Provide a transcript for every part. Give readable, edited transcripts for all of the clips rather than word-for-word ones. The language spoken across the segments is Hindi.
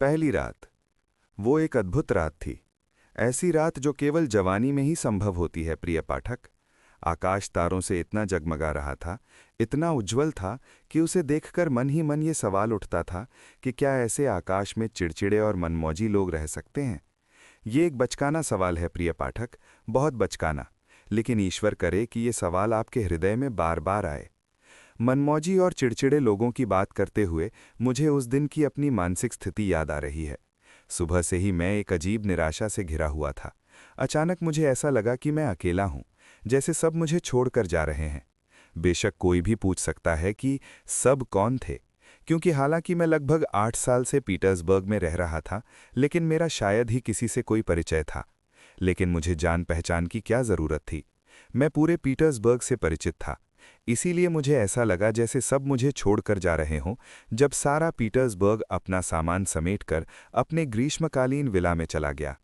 पहली रात। वो एक अद्भुत रात थी। ऐसी रात जो केवल जवानी में ही संभव होती है, प्रिय पाठक। आकाश तारों से इतना जगमगा रहा था, इतना उज्जवल था कि उसे देखकर मन ही मन ये सवाल उठता था कि क्या ऐसे आकाश में चिड़चिड़े और मनमौजी लोग रह सकते हैं। ये एक बचकाना सवाल है, प्रिय पाठक, बहुत बचकाना। लेकिन ईश्वर करे कि ये सवाल आपके हृदय में बार बार आए। मनमौजी और चिड़चिड़े लोगों की बात करते हुए मुझे उस दिन की अपनी मानसिक स्थिति याद आ रही है। सुबह से ही मैं एक अजीब निराशा से घिरा हुआ था। अचानक मुझे ऐसा लगा कि मैं अकेला हूं, जैसे सब मुझे छोड़कर जा रहे हैं। बेशक कोई भी पूछ सकता है कि सब कौन थे, क्योंकि हालांकि मैं लगभग 8 साल से पीटर्सबर्ग में रह रहा था, लेकिन मेरा शायद ही किसी से कोई परिचय था। लेकिन मुझे जान पहचान की क्या ज़रूरत थी। मैं पूरे पीटर्सबर्ग से परिचित था। इसीलिए मुझे ऐसा लगा जैसे सब मुझे छोड़कर जा रहे हों, जब सारा पीटर्सबर्ग अपना सामान समेटकर अपने ग्रीष्मकालीन विला में चला गया।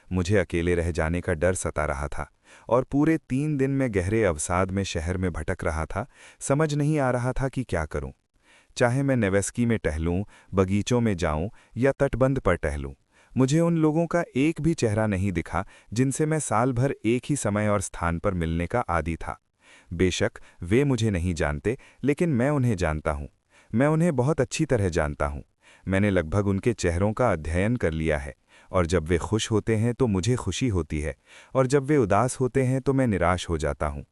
मुझे अकेले रह जाने का डर सता रहा था और पूरे 3 दिन में गहरे अवसाद में शहर में भटक रहा था। समझ नहीं आ रहा था कि क्या करूं। चाहे मैं नेवेस्की में टहलूं, बगीचों में जाऊं या तटबंध पर टहलूं, मुझे उन लोगों का एक भी चेहरा नहीं दिखा जिनसे मैं साल भर एक ही समय और स्थान पर मिलने का आदी था। बेशक वे मुझे नहीं जानते, लेकिन मैं उन्हें जानता हूं। मैं उन्हें बहुत अच्छी तरह जानता हूं। मैंने लगभग उनके चेहरों का अध्ययन कर लिया है, और जब वे खुश होते हैं तो मुझे खुशी होती है, और जब वे उदास होते हैं तो मैं निराश हो जाता हूं।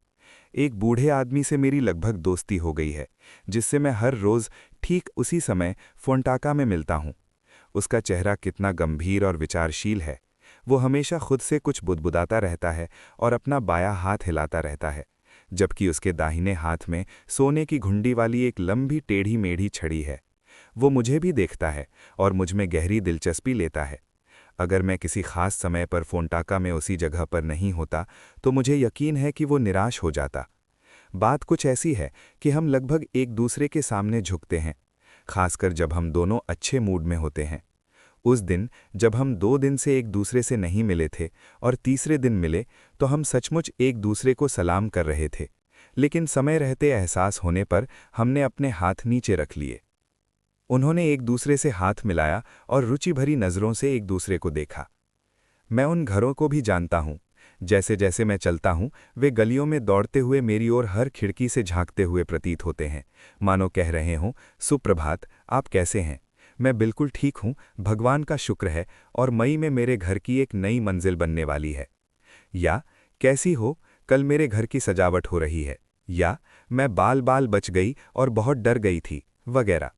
एक बूढ़े आदमी से मेरी लगभग दोस्ती हो गई है, जिससे मैं हर रोज़ ठीक उसी समय फोंटाका में मिलता हूं। उसका चेहरा कितना गंभीर और विचारशील है। वो हमेशा खुद से कुछ बुदबुदाता रहता है और अपना बायां हाथ हिलाता रहता है, जबकि उसके दाहिने हाथ में सोने की घुंडी वाली एक लंबी टेढ़ी मेढ़ी छड़ी है। वो मुझे भी देखता है और मुझ में गहरी दिलचस्पी लेता है। अगर मैं किसी खास समय पर फोंटाका में उसी जगह पर नहीं होता तो मुझे यकीन है कि वो निराश हो जाता। बात कुछ ऐसी है कि हम लगभग एक दूसरे के सामने झुकते हैं, खासकर जब हम दोनों अच्छे मूड में होते हैं। उस दिन जब हम 2 दिन से एक दूसरे से नहीं मिले थे और तीसरे दिन मिले, तो हम सचमुच एक दूसरे को सलाम कर रहे थे, लेकिन समय रहते एहसास होने पर हमने अपने हाथ नीचे रख लिए। उन्होंने एक दूसरे से हाथ मिलाया और रुचि भरी नज़रों से एक दूसरे को देखा। मैं उन घरों को भी जानता हूँ। जैसे जैसे मैं चलता हूँ, वे गलियों में दौड़ते हुए मेरी ओर हर खिड़की से झांकते हुए प्रतीत होते हैं, मानो कह रहे हों, सुप्रभात, आप कैसे हैं? मैं बिल्कुल ठीक हूँ, भगवान का शुक्र है, और मई में मेरे घर की एक नई मंजिल बनने वाली है। या कैसी हो, कल मेरे घर की सजावट हो रही है। या मैं बाल बाल बच गई और बहुत डर गई थी, वगैरह।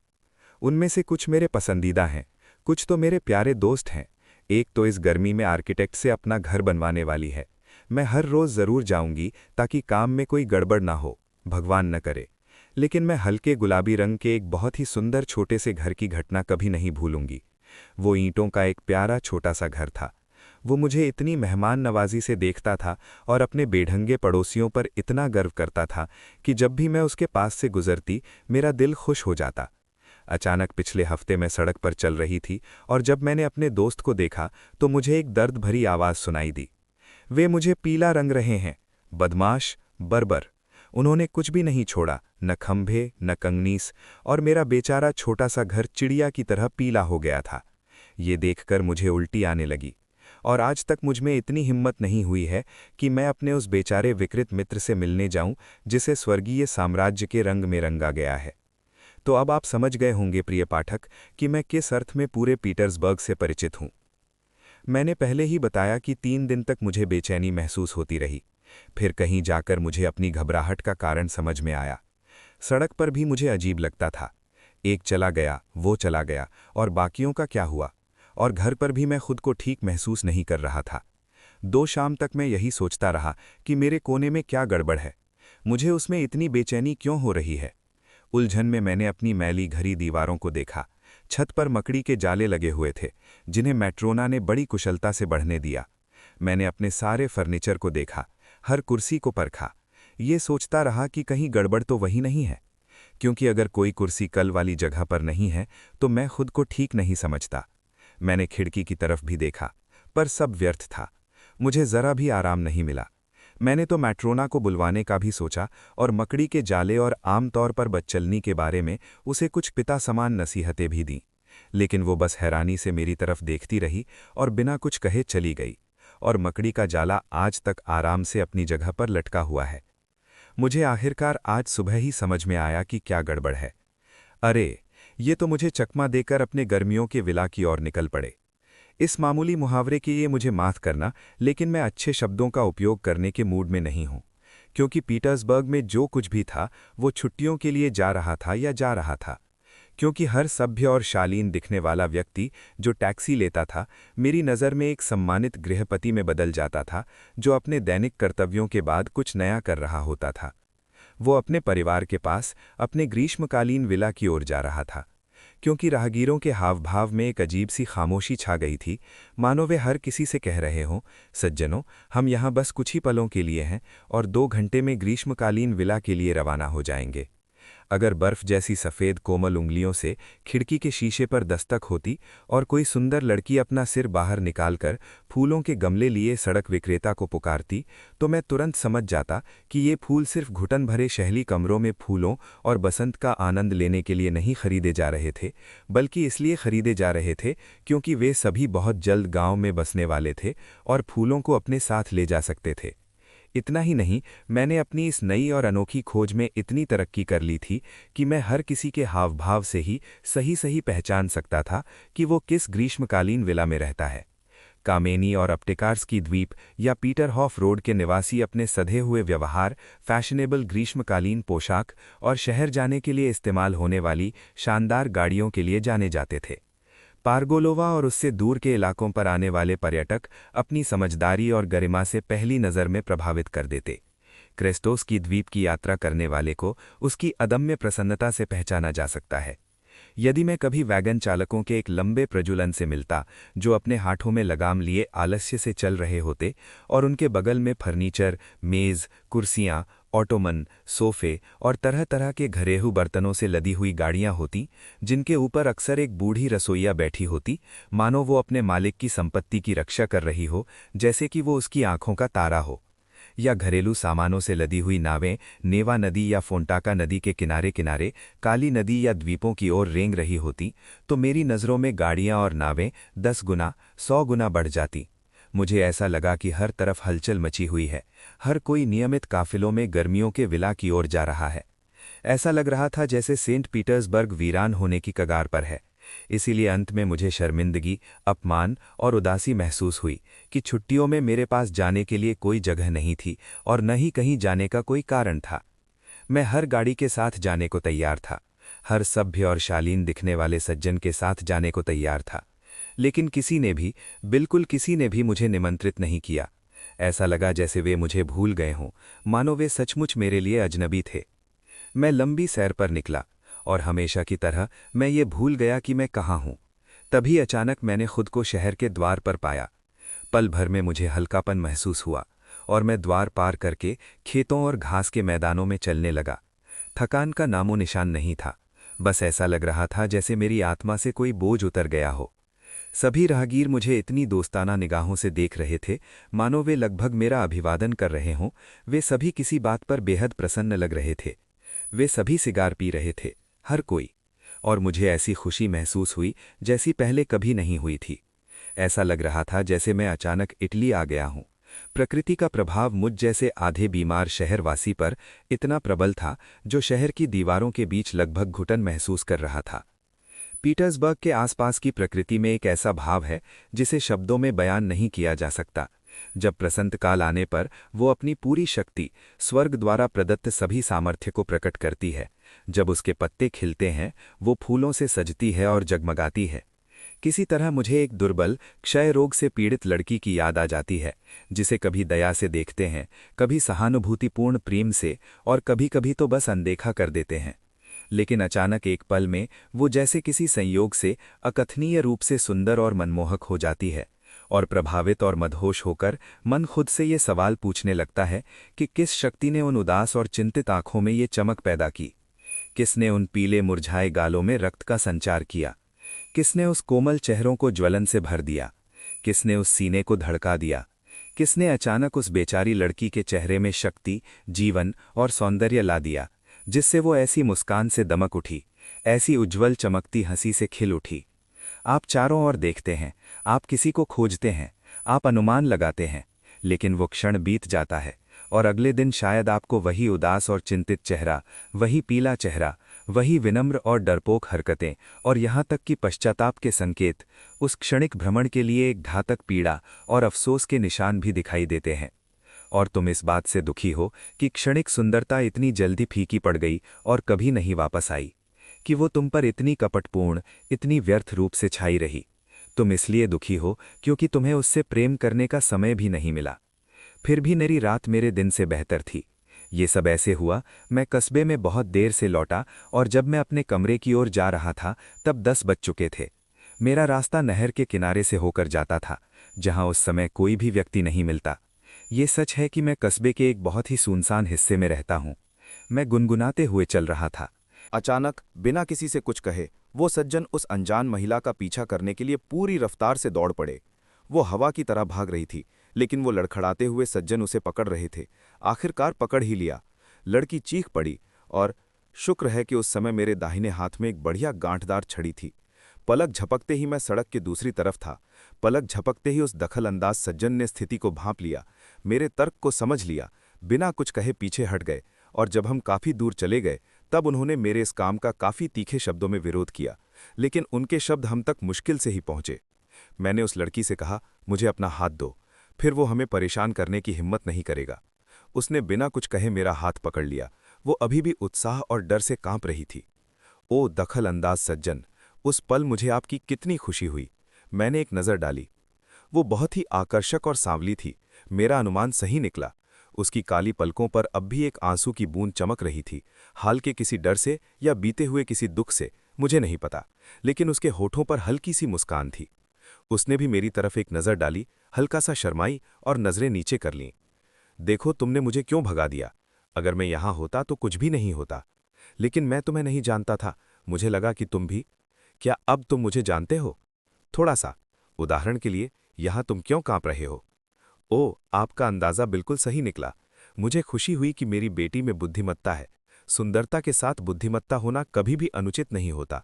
उनमें से कुछ मेरे पसंदीदा हैं, कुछ तो मेरे प्यारे दोस्त हैं। एक तो इस गर्मी में आर्किटेक्ट से अपना घर बनवाने वाली है। मैं हर रोज़ ज़रूर जाऊंगी ताकि काम में कोई गड़बड़ ना हो, भगवान न करे। लेकिन मैं हल्के गुलाबी रंग के एक बहुत ही सुंदर छोटे से घर की घटना कभी नहीं भूलूंगी। वो ईंटों का एक प्यारा छोटा सा घर था। वो मुझे इतनी मेहमान नवाजी से देखता था और अपने बेढंगे पड़ोसियों पर इतना गर्व करता था कि जब भी मैं उसके पास से गुजरती, मेरा दिल खुश हो जाता। अचानक पिछले हफ्ते मैं सड़क पर चल रही थी और जब मैंने अपने दोस्त को देखा तो मुझे एक दर्द भरी आवाज़ सुनाई दी। वे मुझे पीला रंग रहे हैं, बदमाश, बर्बर। उन्होंने कुछ भी नहीं छोड़ा, न खंभे न कंगनीस, और मेरा बेचारा छोटा सा घर चिड़िया की तरह पीला हो गया था। ये देखकर मुझे उल्टी आने लगी, और आज तक मुझमें इतनी हिम्मत नहीं हुई है कि मैं अपने उस बेचारे विकृत मित्र से मिलने जाऊं जिसे स्वर्गीय साम्राज्य के रंग में रंगा गया है। तो अब आप समझ गए होंगे, प्रिय पाठक, कि मैं किस अर्थ में पूरे पीटर्सबर्ग से परिचित हूं। मैंने पहले ही बताया कि 3 दिन तक मुझे बेचैनी महसूस होती रही। फिर कहीं जाकर मुझे अपनी घबराहट का कारण समझ में आया। सड़क पर भी मुझे अजीब लगता था। एक चला गया, वो चला गया, और बाकियों का क्या हुआ? और घर पर भी मैं खुद को ठीक महसूस नहीं कर रहा था। 2 शाम तक मैं यही सोचता रहा कि मेरे कोने में क्या गड़बड़ है, मुझे उसमें इतनी बेचैनी क्यों हो रही है। उलझन में मैंने अपनी मैली घरी दीवारों को देखा। छत पर मकड़ी के जाले लगे हुए थे, जिन्हें मैट्रोना ने बड़ी कुशलता से बढ़ने दिया। मैंने अपने सारे फर्नीचर को देखा, हर कुर्सी को परखा। ये सोचता रहा कि कहीं गड़बड़ तो वही नहीं है, क्योंकि अगर कोई कुर्सी कल वाली जगह पर नहीं है तो मैं खुद को ठीक नहीं समझता। मैंने खिड़की की तरफ भी देखा, पर सब व्यर्थ था। मुझे ज़रा भी आराम नहीं मिला। मैंने तो मैट्रोना को बुलवाने का भी सोचा और मकड़ी के जाले और आमतौर पर बदचलनी के बारे में उसे कुछ पिता समान नसीहतें भी दीं, लेकिन वो बस हैरानी से मेरी तरफ देखती रही और बिना कुछ कहे चली गई। और मकड़ी का जाला आज तक आराम से अपनी जगह पर लटका हुआ है। मुझे आखिरकार आज सुबह ही समझ में आया कि क्या गड़बड़ है। अरे, ये तो मुझे चकमा देकर अपने गर्मियों के विला की ओर निकल पड़े। इस मामूली मुहावरे के लिए मुझे माफ़ करना, लेकिन मैं अच्छे शब्दों का उपयोग करने के मूड में नहीं हूं, क्योंकि पीटर्सबर्ग में जो कुछ भी था वो छुट्टियों के लिए जा रहा था या जा रहा था। क्योंकि हर सभ्य और शालीन दिखने वाला व्यक्ति जो टैक्सी लेता था, मेरी नज़र में एक सम्मानित गृहपति में बदल जाता था, जो अपने दैनिक कर्तव्यों के बाद कुछ नया कर रहा होता था। वो अपने परिवार के पास अपने ग्रीष्मकालीन विला की ओर जा रहा था, क्योंकि राहगीरों के हावभाव में एक अजीब सी खामोशी छा गई थी, मानो वे हर किसी से कह रहे हों, सज्जनों, हम यहाँ बस कुछ ही पलों के लिए हैं और 2 घंटे में ग्रीष्मकालीन विला के लिए रवाना हो जाएंगे। अगर बर्फ जैसी सफ़ेद कोमल उंगलियों से खिड़की के शीशे पर दस्तक होती और कोई सुंदर लड़की अपना सिर बाहर निकालकर फूलों के गमले लिए सड़क विक्रेता को पुकारती, तो मैं तुरंत समझ जाता कि ये फूल सिर्फ घुटन भरे शहरी कमरों में फूलों और बसंत का आनंद लेने के लिए नहीं खरीदे जा रहे थे, बल्कि इसलिए खरीदे जा रहे थे क्योंकि वे सभी बहुत जल्द गांव में बसने वाले थे और फूलों को अपने साथ ले जा सकते थे। इतना ही नहीं, मैंने अपनी इस नई और अनोखी खोज में इतनी तरक्की कर ली थी कि मैं हर किसी के हावभाव से ही सही सही पहचान सकता था कि वो किस ग्रीष्मकालीन विला में रहता है। कामेनी और अपटेकार्स्की द्वीप या पीटरहॉफ रोड के निवासी अपने सधे हुए व्यवहार, फैशनेबल ग्रीष्मकालीन पोशाक और शहर जाने के लिए इस्तेमाल होने वाली शानदार गाड़ियों के लिए जाने जाते थे। पारगोलोवा और उससे दूर के इलाकों पर आने वाले पर्यटक अपनी समझदारी और गरिमा से पहली नज़र में प्रभावित कर देते। क्रेस्टोस की द्वीप की यात्रा करने वाले को उसकी अदम्य प्रसन्नता से पहचाना जा सकता है। यदि मैं कभी वैगन चालकों के एक लंबे प्रजुलन से मिलता, जो अपने हाथों में लगाम लिए आलस्य से चल रहे होते और उनके बगल में फर्नीचर, मेज़, कुर्सियाँ, ऑटोमन, सोफे और तरह तरह के घरेलू बर्तनों से लदी हुई गाड़ियां होती, जिनके ऊपर अक्सर एक बूढ़ी रसोइया बैठी होती, मानो वो अपने मालिक की संपत्ति की रक्षा कर रही हो, जैसे कि वो उसकी आंखों का तारा हो। या घरेलू सामानों से लदी हुई नावें नेवा नदी या फोंटाका नदी के किनारे किनारे काली नदी या द्वीपों की ओर रेंग रही होती, तो मेरी नज़रों में गाड़ियां और नावें 10 गुना 100 गुना बढ़ जाती। मुझे ऐसा लगा कि हर तरफ हलचल मची हुई है, हर कोई नियमित काफिलों में गर्मियों के विला की ओर जा रहा है। ऐसा लग रहा था जैसे सेंट पीटर्सबर्ग वीरान होने की कगार पर है। इसीलिए अंत में मुझे शर्मिंदगी, अपमान और उदासी महसूस हुई कि छुट्टियों में मेरे पास जाने के लिए कोई जगह नहीं थी और न ही कहीं जाने का कोई कारण था। मैं हर गाड़ी के साथ जाने को तैयार था, हर सभ्य और शालीन दिखने वाले सज्जन के साथ जाने को तैयार था, लेकिन किसी ने भी, बिल्कुल किसी ने भी मुझे निमंत्रित नहीं किया। ऐसा लगा जैसे वे मुझे भूल गए हों, मानो वे सचमुच मेरे लिए अजनबी थे। मैं लंबी सैर पर निकला और हमेशा की तरह मैं ये भूल गया कि मैं कहाँ हूँ। तभी अचानक मैंने खुद को शहर के द्वार पर पाया। पल भर में मुझे हल्कापन महसूस हुआ और मैं द्वार पार करके खेतों और घास के मैदानों में चलने लगा। थकान का नामो निशान नहीं था, बस ऐसा लग रहा था जैसे मेरी आत्मा से कोई बोझ उतर गया हो। सभी राहगीर मुझे इतनी दोस्ताना निगाहों से देख रहे थे, मानो वे लगभग मेरा अभिवादन कर रहे हों। वे सभी किसी बात पर बेहद प्रसन्न लग रहे थे। वे सभी सिगार पी रहे थे, हर कोई। और मुझे ऐसी खुशी महसूस हुई जैसी पहले कभी नहीं हुई थी। ऐसा लग रहा था जैसे मैं अचानक इटली आ गया हूँ। प्रकृति का प्रभाव मुझ जैसे आधे बीमार शहरवासी पर इतना प्रबल था, जो शहर की दीवारों के बीच लगभग घुटन महसूस कर रहा था। पीटर्सबर्ग के आसपास की प्रकृति में एक ऐसा भाव है जिसे शब्दों में बयान नहीं किया जा सकता। जब प्रसंत काल आने पर वो अपनी पूरी शक्ति, स्वर्ग द्वारा प्रदत्त सभी सामर्थ्य को प्रकट करती है। जब उसके पत्ते खिलते हैं, वो फूलों से सजती है और जगमगाती है। किसी तरह मुझे एक दुर्बल, क्षय रोग से पीड़ित लड़की की याद आ जाती है, जिसे कभी दया से देखते हैं, कभी सहानुभूतिपूर्ण प्रेम से और कभी कभी तो बस अनदेखा कर देते हैं। लेकिन अचानक एक पल में वो जैसे किसी संयोग से अकथनीय रूप से सुंदर और मनमोहक हो जाती है, और प्रभावित और मदहोश होकर मन खुद से ये सवाल पूछने लगता है कि किस शक्ति ने उन उदास और चिंतित आंखों में ये चमक पैदा की, किसने उन पीले मुरझाए गालों में रक्त का संचार किया, किसने उस कोमल चेहरों को ज्वलन से भर दिया, किसने उस सीने को धड़का दिया, किसने अचानक उस बेचारी लड़की के चेहरे में शक्ति, जीवन और सौंदर्य ला दिया, जिससे वो ऐसी मुस्कान से दमक उठी, ऐसी उज्ज्वल चमकती हंसी से खिल उठी। आप चारों ओर देखते हैं, आप किसी को खोजते हैं, आप अनुमान लगाते हैं, लेकिन वो क्षण बीत जाता है और अगले दिन शायद आपको वही उदास और चिंतित चेहरा, वही पीला चेहरा, वही विनम्र और डरपोक हरकतें और यहाँ तक कि पश्चाताप के संकेत, उस क्षणिक भ्रमण के लिए एक घातक पीड़ा और अफसोस के निशान भी दिखाई देते हैं। और तुम इस बात से दुखी हो कि क्षणिक सुंदरता इतनी जल्दी फीकी पड़ गई और कभी नहीं वापस आई, कि वो तुम पर इतनी कपटपूर्ण, इतनी व्यर्थ रूप से छाई रही। तुम इसलिए दुखी हो क्योंकि तुम्हें उससे प्रेम करने का समय भी नहीं मिला। फिर भी मेरी रात मेरे दिन से बेहतर थी। ये सब ऐसे हुआ, मैं कस्बे में बहुत देर से लौटा और जब मैं अपने कमरे की ओर जा रहा था तब 10 बज चुके थे। मेरा रास्ता नहर के किनारे से होकर जाता था, जहां उस समय कोई भी व्यक्ति नहीं मिलता। ये सच है कि मैं कस्बे के एक बहुत ही सुनसान हिस्से में रहता हूँ। मैं गुनगुनाते हुए चल रहा था। अचानक बिना किसी से कुछ कहे वो सज्जन उस अनजान महिला का पीछा करने के लिए पूरी रफ्तार से दौड़ पड़े। वो हवा की तरह भाग रही थी, लेकिन वो लड़खड़ाते हुए सज्जन उसे पकड़ रहे थे। आखिरकार पकड़ ही लिया। लड़की चीख पड़ी और शुक्र है कि उस समय मेरे दाहिने हाथ में एक बढ़िया गांठदार छड़ी थी। पलक झपकते ही मैं सड़क के दूसरी तरफ था। पलक झपकते ही उस दखलअंदाज सज्जन ने स्थिति को भांप लिया, मेरे तर्क को समझ लिया, बिना कुछ कहे पीछे हट गए और जब हम काफी दूर चले गए तब उन्होंने मेरे इस काम का काफी तीखे शब्दों में विरोध किया, लेकिन उनके शब्द हम तक मुश्किल से ही पहुंचे। मैंने उस लड़की से कहा, मुझे अपना हाथ दो, फिर वो हमें परेशान करने की हिम्मत नहीं करेगा। उसने बिना कुछ कहे मेरा हाथ पकड़ लिया। वो अभी भी उत्साह और डर से कांप रही थी। ओ दखलअंदाज सज्जन, उस पल मुझे आपकी कितनी खुशी हुई। मैंने एक नज़र डाली। वो बहुत ही आकर्षक और सांवली थी। मेरा अनुमान सही निकला। उसकी काली पलकों पर अब भी एक आंसू की बूंद चमक रही थी, हाल के किसी डर से या बीते हुए किसी दुख से, मुझे नहीं पता, लेकिन उसके होठों पर हल्की सी मुस्कान थी। उसने भी मेरी तरफ एक नज़र डाली, हल्का सा शर्माई और नज़रें नीचे कर लीं। देखो, तुमने मुझे क्यों भगा दिया? अगर मैं यहाँ होता तो कुछ भी नहीं होता, लेकिन मैं तुम्हें नहीं जानता था। मुझे लगा कि तुम भी। क्या अब तुम मुझे जानते हो? थोड़ा सा। उदाहरण के लिए, यहाँ तुम क्यों कांप रहे हो? ओह, आपका अंदाज़ा बिल्कुल सही निकला। मुझे खुशी हुई कि मेरी बेटी में बुद्धिमत्ता है। सुंदरता के साथ बुद्धिमत्ता होना कभी भी अनुचित नहीं होता।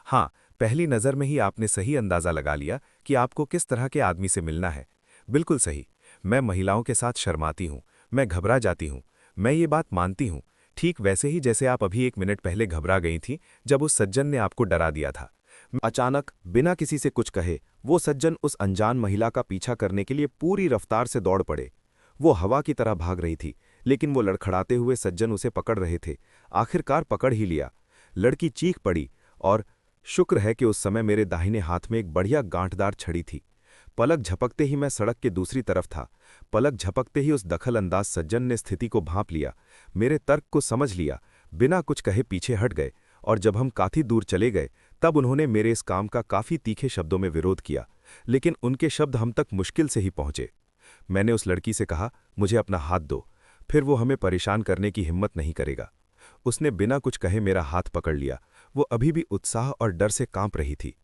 हाँ, पहली नज़र में ही आपने सही अंदाज़ा लगा लिया कि आपको किस तरह के आदमी से मिलना है। बिल्कुल सही। मैं महिलाओं के साथ शर्माती हूँ, मैं घबरा जाती हूँ, मैं ये बात मानती हूँ, ठीक वैसे ही जैसे आप अभी 1 मिनट पहले घबरा गई थीं जब उस सज्जन ने आपको डरा दिया था। अचानक बिना किसी से कुछ कहे वो सज्जन उस अनजान महिला का पीछा करने के लिए पूरी रफ्तार से दौड़ पड़े। वो हवा की तरह भाग रही थी, लेकिन वो लड़खड़ाते हुए सज्जन उसे पकड़ रहे थे। आखिरकार पकड़ ही लिया। लड़की चीख पड़ी और शुक्र है कि उस समय मेरे दाहिने हाथ में एक बढ़िया गांठदार छड़ी थी। पलक झपकते ही मैं सड़क के दूसरी तरफ था। पलक झपकते ही उस दखलअंदाज सज्जन ने स्थिति को भांप लिया, मेरे तर्क को समझ लिया, बिना कुछ कहे पीछे हट गए और जब हम काफी दूर चले गए तब उन्होंने मेरे इस काम का काफी तीखे शब्दों में विरोध किया, लेकिन उनके शब्द हम तक मुश्किल से ही पहुंचे। मैंने उस लड़की से कहा, मुझे अपना हाथ दो, फिर वो हमें परेशान करने की हिम्मत नहीं करेगा। उसने बिना कुछ कहे मेरा हाथ पकड़ लिया। वो अभी भी उत्साह और डर से कांप रही थी।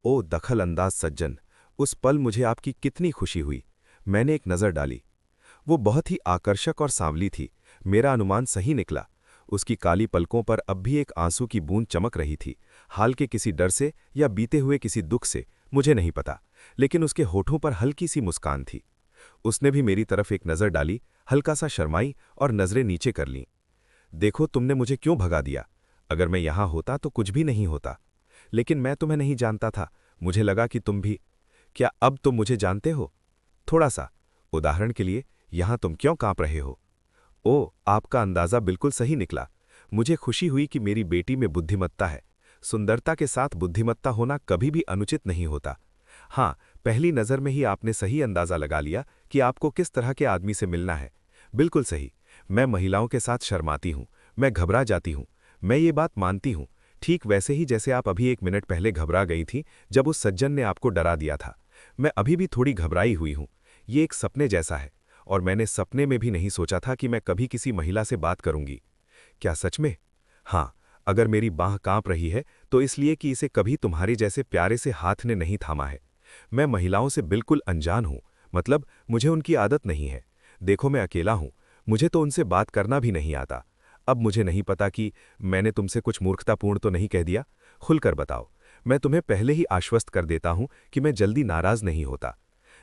ओ दखलअंदाज सज्जन, उस पल मुझे आपकी कितनी खुशी हुई। मैंने एक नज़र डाली। वो बहुत ही आकर्षक और सांवली थी। मेरा अनुमान सही निकला। उसकी काली पलकों पर अब भी एक आंसू की बूंद चमक रही थी, हाल के किसी डर से या बीते हुए किसी दुख से, मुझे नहीं पता, लेकिन उसके होठों पर हल्की सी मुस्कान थी। उसने भी मेरी तरफ एक नज़र डाली, हल्का सा शर्माई और नज़रें नीचे कर लीं। देखो, तुमने मुझे क्यों भगा दिया? अगर मैं यहाँ होता तो कुछ भी नहीं होता, लेकिन मैं तुम्हें नहीं जानता था। मुझे लगा कि तुम भी। क्या अब तुम मुझे जानते हो? थोड़ा सा। उदाहरण के लिए, यहाँ तुम क्यों कांप रहे हो? ओह, आपका अंदाज़ा बिल्कुल सही निकला। मुझे खुशी हुई कि मेरी बेटी में बुद्धिमत्ता है। सुंदरता के साथ बुद्धिमत्ता होना कभी भी अनुचित नहीं होता। हाँ, पहली नज़र में ही आपने सही अंदाज़ा लगा लिया कि आपको किस तरह के आदमी से मिलना है। बिल्कुल सही। मैं महिलाओं के साथ शर्माती हूँ, मैं घबरा जाती हूँ, मैं ये बात मानती हूँ, ठीक वैसे ही जैसे आप अभी 1 मिनट पहले घबरा गई थी जब उस सज्जन ने आपको डरा दिया था। मैं अभी भी थोड़ी घबराई हुई हूँ। ये एक सपने जैसा है और मैंने सपने में भी नहीं सोचा था कि मैं कभी किसी महिला से बात करूंगी। क्या सच में? हाँ, अगर मेरी बांह कांप रही है तो इसलिए कि इसे कभी तुम्हारे जैसे प्यारे से हाथ ने नहीं थामा है। मैं महिलाओं से बिल्कुल अनजान हूँ, मतलब मुझे उनकी आदत नहीं है। देखो, मैं अकेला हूँ, मुझे तो उनसे बात करना भी नहीं आता। अब मुझे नहीं पता कि मैंने तुमसे कुछ मूर्खतापूर्ण तो नहीं कह दिया। खुलकर बताओ, मैं तुम्हें पहले ही आश्वस्त कर देता हूं कि मैं जल्दी नाराज नहीं होता।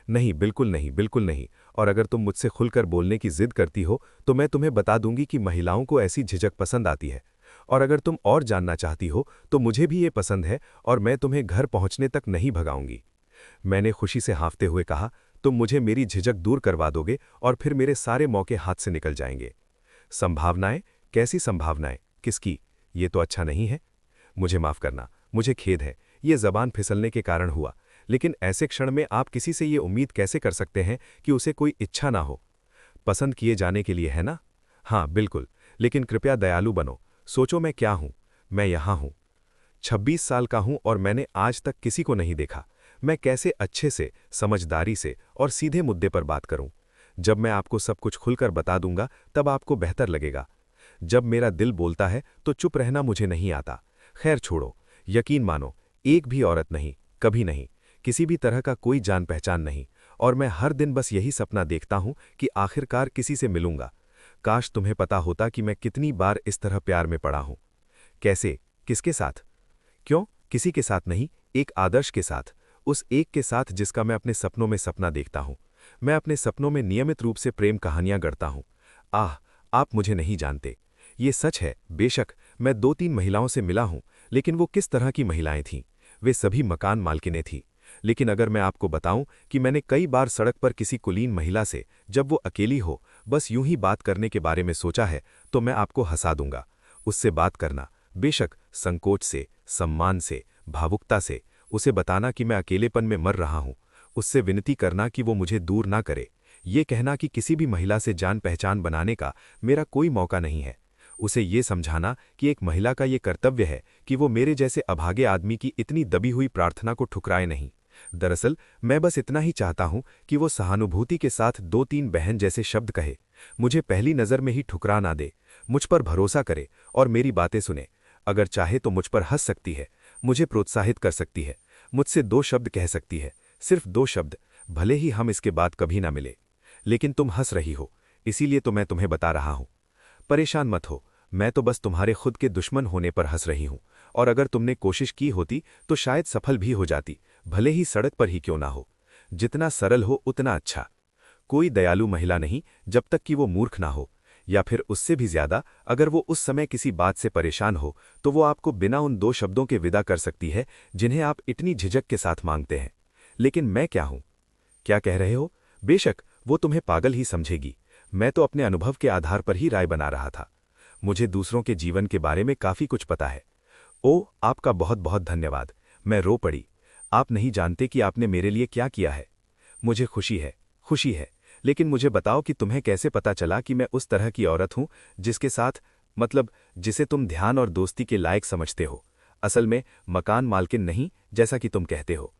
नहीं, बिल्कुल नहीं, बिल्कुल नहीं। और अगर तुम मुझसे खुलकर बोलने की जिद करती हो तो मैं तुम्हें बता दूंगी कि महिलाओं को ऐसी झिझक पसंद आती है। और अगर तुम और जानना चाहती हो तो मुझे भी ये पसंद है और मैं तुम्हें घर पहुंचने तक नहीं भगाऊंगी। मैंने खुशी से हाँफते हुए कहा, तुम मुझे मेरी झिझक दूर करवा दोगे और फिर मेरे सारे मौके हाथ से निकल जाएंगे। संभावनाएं? कैसी संभावनाएं? किसकी? ये तो अच्छा नहीं है। मुझे माफ करना, मुझे खेद है, ये जबान फिसलने के कारण हुआ। लेकिन ऐसे क्षण में आप किसी से ये उम्मीद कैसे कर सकते हैं कि उसे कोई इच्छा ना हो? पसंद किए जाने के लिए, है ना? हाँ, बिल्कुल। लेकिन कृपया दयालु बनो। सोचो मैं क्या हूं? मैं यहां हूं। 26 साल का हूं और मैंने आज तक किसी को नहीं देखा। मैं कैसे अच्छे से, समझदारी से और सीधे मुद्दे पर बात करूं? जब मैं आपको सब कुछ खुलकर बता दूंगा तब आपको बेहतर लगेगा। जब मेरा दिल बोलता है तो चुप रहना मुझे नहीं आता। खैर छोड़ो, यकीन मानो, एक भी औरत नहीं, कभी नहीं, किसी भी तरह का कोई जान पहचान नहीं। और मैं हर दिन बस यही सपना देखता हूं कि आखिरकार किसी से मिलूंगा। काश तुम्हें पता होता कि मैं कितनी बार इस तरह प्यार में पड़ा हूं। कैसे? किसके साथ? क्यों? किसी के साथ नहीं, एक आदर्श के साथ। उस एक के साथ जिसका मैं अपने सपनों में सपना देखता हूं। मैं अपने सपनों में नियमित रूप से प्रेम कहानियां गढ़ता हूं। आह, आप मुझे नहीं जानते। ये सच है, बेशक मैं 2-3 महिलाओं से मिला हूं, लेकिन वो किस तरह की महिलाएं थीं? वे सभी मकान मालकिनें थीं। लेकिन अगर मैं आपको बताऊं कि मैंने कई बार सड़क पर किसी कुलीन महिला से, जब वो अकेली हो, बस यूं ही बात करने के बारे में सोचा है, तो मैं आपको हंसा दूंगा। उससे बात करना, बेशक संकोच से, सम्मान से, भावुकता से, उसे बताना कि मैं अकेलेपन में मर रहा हूं, उससे विनती करना कि वो मुझे दूर ना करे, ये कहना कि किसी भी महिला से जान पहचान बनाने का मेरा कोई मौका नहीं है, उसे ये समझाना कि एक महिला का ये कर्तव्य है कि वो मेरे जैसे अभागे आदमी की इतनी दबी हुई प्रार्थना को ठुकराए नहीं। दरअसल मैं बस इतना ही चाहता हूं कि वो सहानुभूति के साथ 2-3 बहन जैसे शब्द कहे, मुझे पहली नज़र में ही ठुकरा ना दे, मुझ पर भरोसा करे और मेरी बातें सुने। अगर चाहे तो मुझ पर हंस सकती है, मुझे प्रोत्साहित कर सकती है, मुझसे 2 शब्द कह सकती है, सिर्फ 2 शब्द, भले ही हम इसके बाद कभी ना मिले। लेकिन तुम हंस रही हो, इसीलिए तो मैं तुम्हें बता रहा हूं। परेशान मत हो, मैं तो बस तुम्हारे खुद के दुश्मन होने पर हंस रही हूं। और अगर तुमने कोशिश की होती तो शायद सफल भी हो जाती, भले ही सड़क पर ही क्यों ना हो। जितना सरल हो उतना अच्छा। कोई दयालु महिला नहीं जब तक कि वो मूर्ख ना हो, या फिर उससे भी ज्यादा, अगर वो उस समय किसी बात से परेशान हो तो वो आपको बिना उन 2 शब्दों के विदा कर सकती है जिन्हें आप इतनी झिझक के साथ मांगते हैं। लेकिन मैं क्या हूं? क्या कह रहे हो? बेशक वो तुम्हें पागल ही समझेगी, मैं तो अपने अनुभव के आधार पर ही राय बना रहा था। मुझे दूसरों के जीवन के बारे में काफी कुछ पता है। ओ, आपका बहुत बहुत धन्यवाद। मैं रो पड़ी। आप नहीं जानते कि आपने मेरे लिए क्या किया है। मुझे खुशी है, लेकिन मुझे बताओ कि तुम्हें कैसे पता चला कि मैं उस तरह की औरत हूं जिसके साथ, मतलब जिसे तुम ध्यान और दोस्ती के लायक समझते हो। असल में मकान मालकिन नहीं, जैसा कि तुम कहते हो।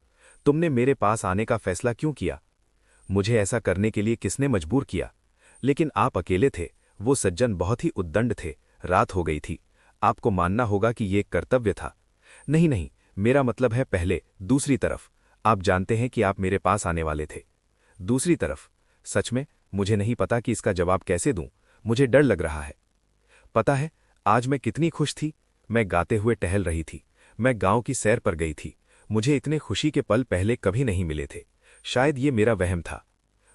तुमने मेरे पास आने का फैसला क्यों किया? मुझे ऐसा करने के लिए किसने मजबूर किया? लेकिन आप अकेले थे, वो सज्जन बहुत ही उद्दंड थे, रात हो गई थी, आपको मानना होगा कि ये एक कर्तव्य था। नहीं नहीं, मेरा मतलब है पहले, दूसरी तरफ। आप जानते हैं कि आप मेरे पास आने वाले थे। दूसरी तरफ? सच में मुझे नहीं पता कि इसका जवाब कैसे दूं, मुझे डर लग रहा है। पता है आज मैं कितनी खुश थी? मैं गाते हुए टहल रही थी, मैं गांव की सैर पर गई थी। मुझे इतने खुशी के पल पहले कभी नहीं मिले थे। शायद ये मेरा वहम था।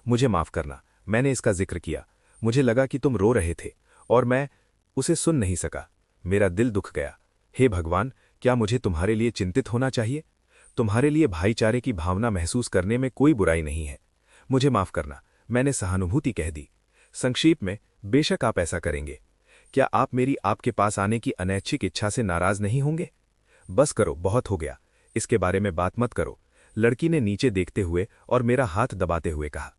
मुझे माफ करना, मैंने इसका जिक्र किया। मुझे लगा कि तुम रो रहे थे और मैं उसे सुन नहीं सका। मेरा दिल दुख गया। हे भगवान, क्या मुझे तुम्हारे लिए चिंतित होना चाहिए? तुम्हारे लिए भाईचारे की भावना महसूस करने में कोई बुराई नहीं है। मुझे माफ करना, मैंने सहानुभूति कह दी। संक्षेप में, बेशक आप ऐसा करेंगे। क्या आप मेरी आपके पास आने की अनैच्छिक इच्छा से नाराज नहीं होंगे? बस करो, बहुत हो गया, इसके बारे में बात मत करो। लड़की ने नीचे देखते हुए और मेरा हाथ दबाते हुए कहा।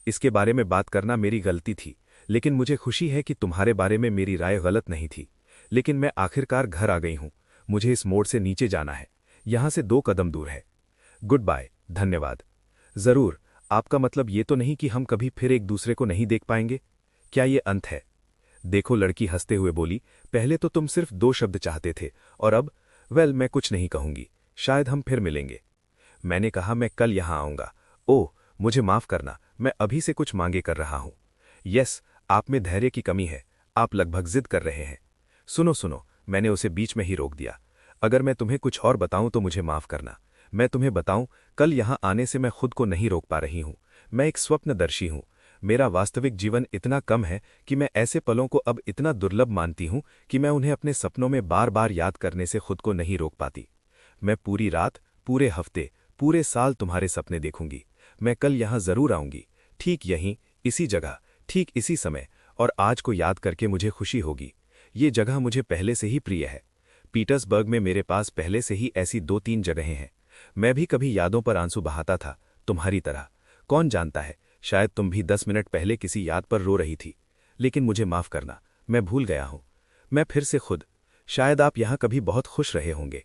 इसके बारे में बात करना मेरी गलती थी, लेकिन मुझे खुशी है कि तुम्हारे बारे में मेरी राय गलत नहीं थी। लेकिन मैं आखिरकार घर आ गई हूं। मुझे इस मोड़ से नीचे जाना है, यहां से 2 कदम दूर है। गुड बाय, धन्यवाद। जरूर, आपका मतलब ये तो नहीं कि हम कभी फिर एक दूसरे को नहीं देख पाएंगे? क्या ये अंत है? देखो, लड़की हंसते हुए बोली, पहले तो तुम सिर्फ 2 शब्द चाहते थे और अब, वेल, मैं कुछ नहीं कहूंगी, शायद हम फिर मिलेंगे। मैंने कहा मैं कल यहां आऊंगा। ओह, मुझे माफ करना, मैं अभी से कुछ मांगे कर रहा हूं। यस, आप में धैर्य की कमी है, आप लगभग जिद कर रहे हैं। सुनो सुनो, मैंने उसे बीच में ही रोक दिया। अगर मैं तुम्हें कुछ और बताऊं तो मुझे माफ करना। मैं तुम्हें बताऊं, कल यहां आने से मैं खुद को नहीं रोक पा रही हूं। मैं एक स्वप्नदर्शी हूं। मेरा वास्तविक जीवन इतना कम है कि मैं ऐसे पलों को अब इतना दुर्लभ मानती हूं कि मैं उन्हें अपने सपनों में बार बार याद करने से खुद को नहीं रोक पाती। मैं पूरी रात, पूरे हफ्ते, पूरे साल तुम्हारे सपने देखूंगी। मैं कल यहां जरूर आऊंगी, ठीक यहीं, इसी जगह, ठीक इसी समय, और आज को याद करके मुझे खुशी होगी। ये जगह मुझे पहले से ही प्रिय है। पीटर्सबर्ग में मेरे पास पहले से ही ऐसी 2-3 जगहें हैं। मैं भी कभी यादों पर आंसू बहाता था, तुम्हारी तरह। कौन जानता है, शायद तुम भी 10 मिनट पहले किसी याद पर रो रही थी। लेकिन मुझे माफ करना, मैं भूल गया हूं। मैं फिर से खुद। शायद आप यहां कभी बहुत खुश रहे होंगे।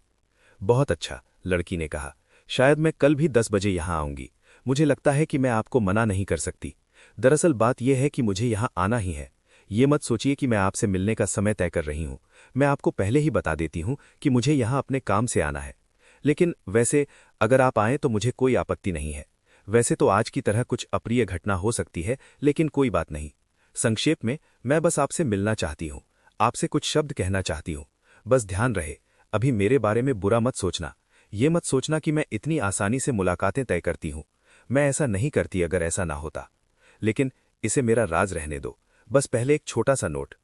बहुत अच्छा, लड़की ने कहा। शायद मैं कल भी 10 बजे यहां आऊंगी। मुझे लगता है कि मैं आपको मना नहीं कर सकती। दरअसल बात यह है कि मुझे यहां आना ही है। ये मत सोचिए कि मैं आपसे मिलने का समय तय कर रही हूं। मैं आपको पहले ही बता देती हूं कि मुझे यहां अपने काम से आना है। लेकिन वैसे अगर आप आएं तो मुझे कोई आपत्ति नहीं है। वैसे तो आज की तरह कुछ अप्रिय घटना हो सकती है, लेकिन कोई बात नहीं। संक्षेप में, मैं बस आपसे मिलना चाहती हूं, आपसे कुछ शब्द कहना चाहती हूं। बस ध्यान रहे, अभी मेरे बारे में बुरा मत सोचना। ये मत सोचना कि मैं इतनी आसानी से मुलाकातें तय करती हूं। मैं ऐसा नहीं करती अगर ऐसा ना होता। लेकिन इसे मेरा राज रहने दो। बस पहले एक छोटा सा नोट,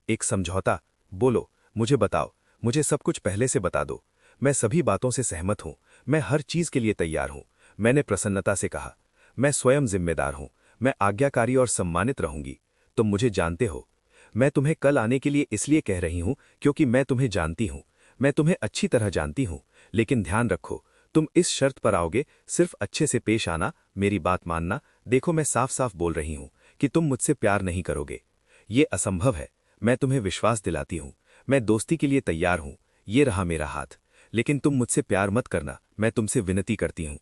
एक समझौता। बोलो, मुझे बताओ, मुझे सब कुछ पहले से बता दो। मैं सभी बातों से सहमत हूं। मैं हर चीज के लिए तैयार हूं। मैंने प्रसन्नता से कहा। मैं स्वयं जिम्मेदार हूं। मैं आज्ञाकारी और सम्मानित रहूंगी। तुम मुझे जानते हो। मैं तुम्हें कल आने के लिए इसलिए कह रही हूं क्योंकि मैं तुम्हें जानती हूं। मैं तुम्हें अच्छी तरह जानती हूं। लेकिन ध्यान रखो, तुम इस शर्त पर आओगे, सिर्फ अच्छे से पेश आना, मेरी बात मानना। देखो, मैं साफ साफ बोल रही हूं कि तुम मुझसे प्यार नहीं करोगे। ये असंभव है। मैं तुम्हें विश्वास दिलाती हूं। मैं दोस्ती के लिए तैयार हूं। ये रहा मेरा हाथ। लेकिन तुम मुझसे प्यार मत करना, मैं तुमसे विनती करती हूं।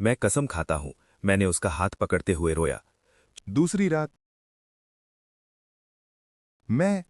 मैं कसम खाता हूं। मैंने उसका हाथ पकड़ते हुए रोया। दूसरी रात। मैं।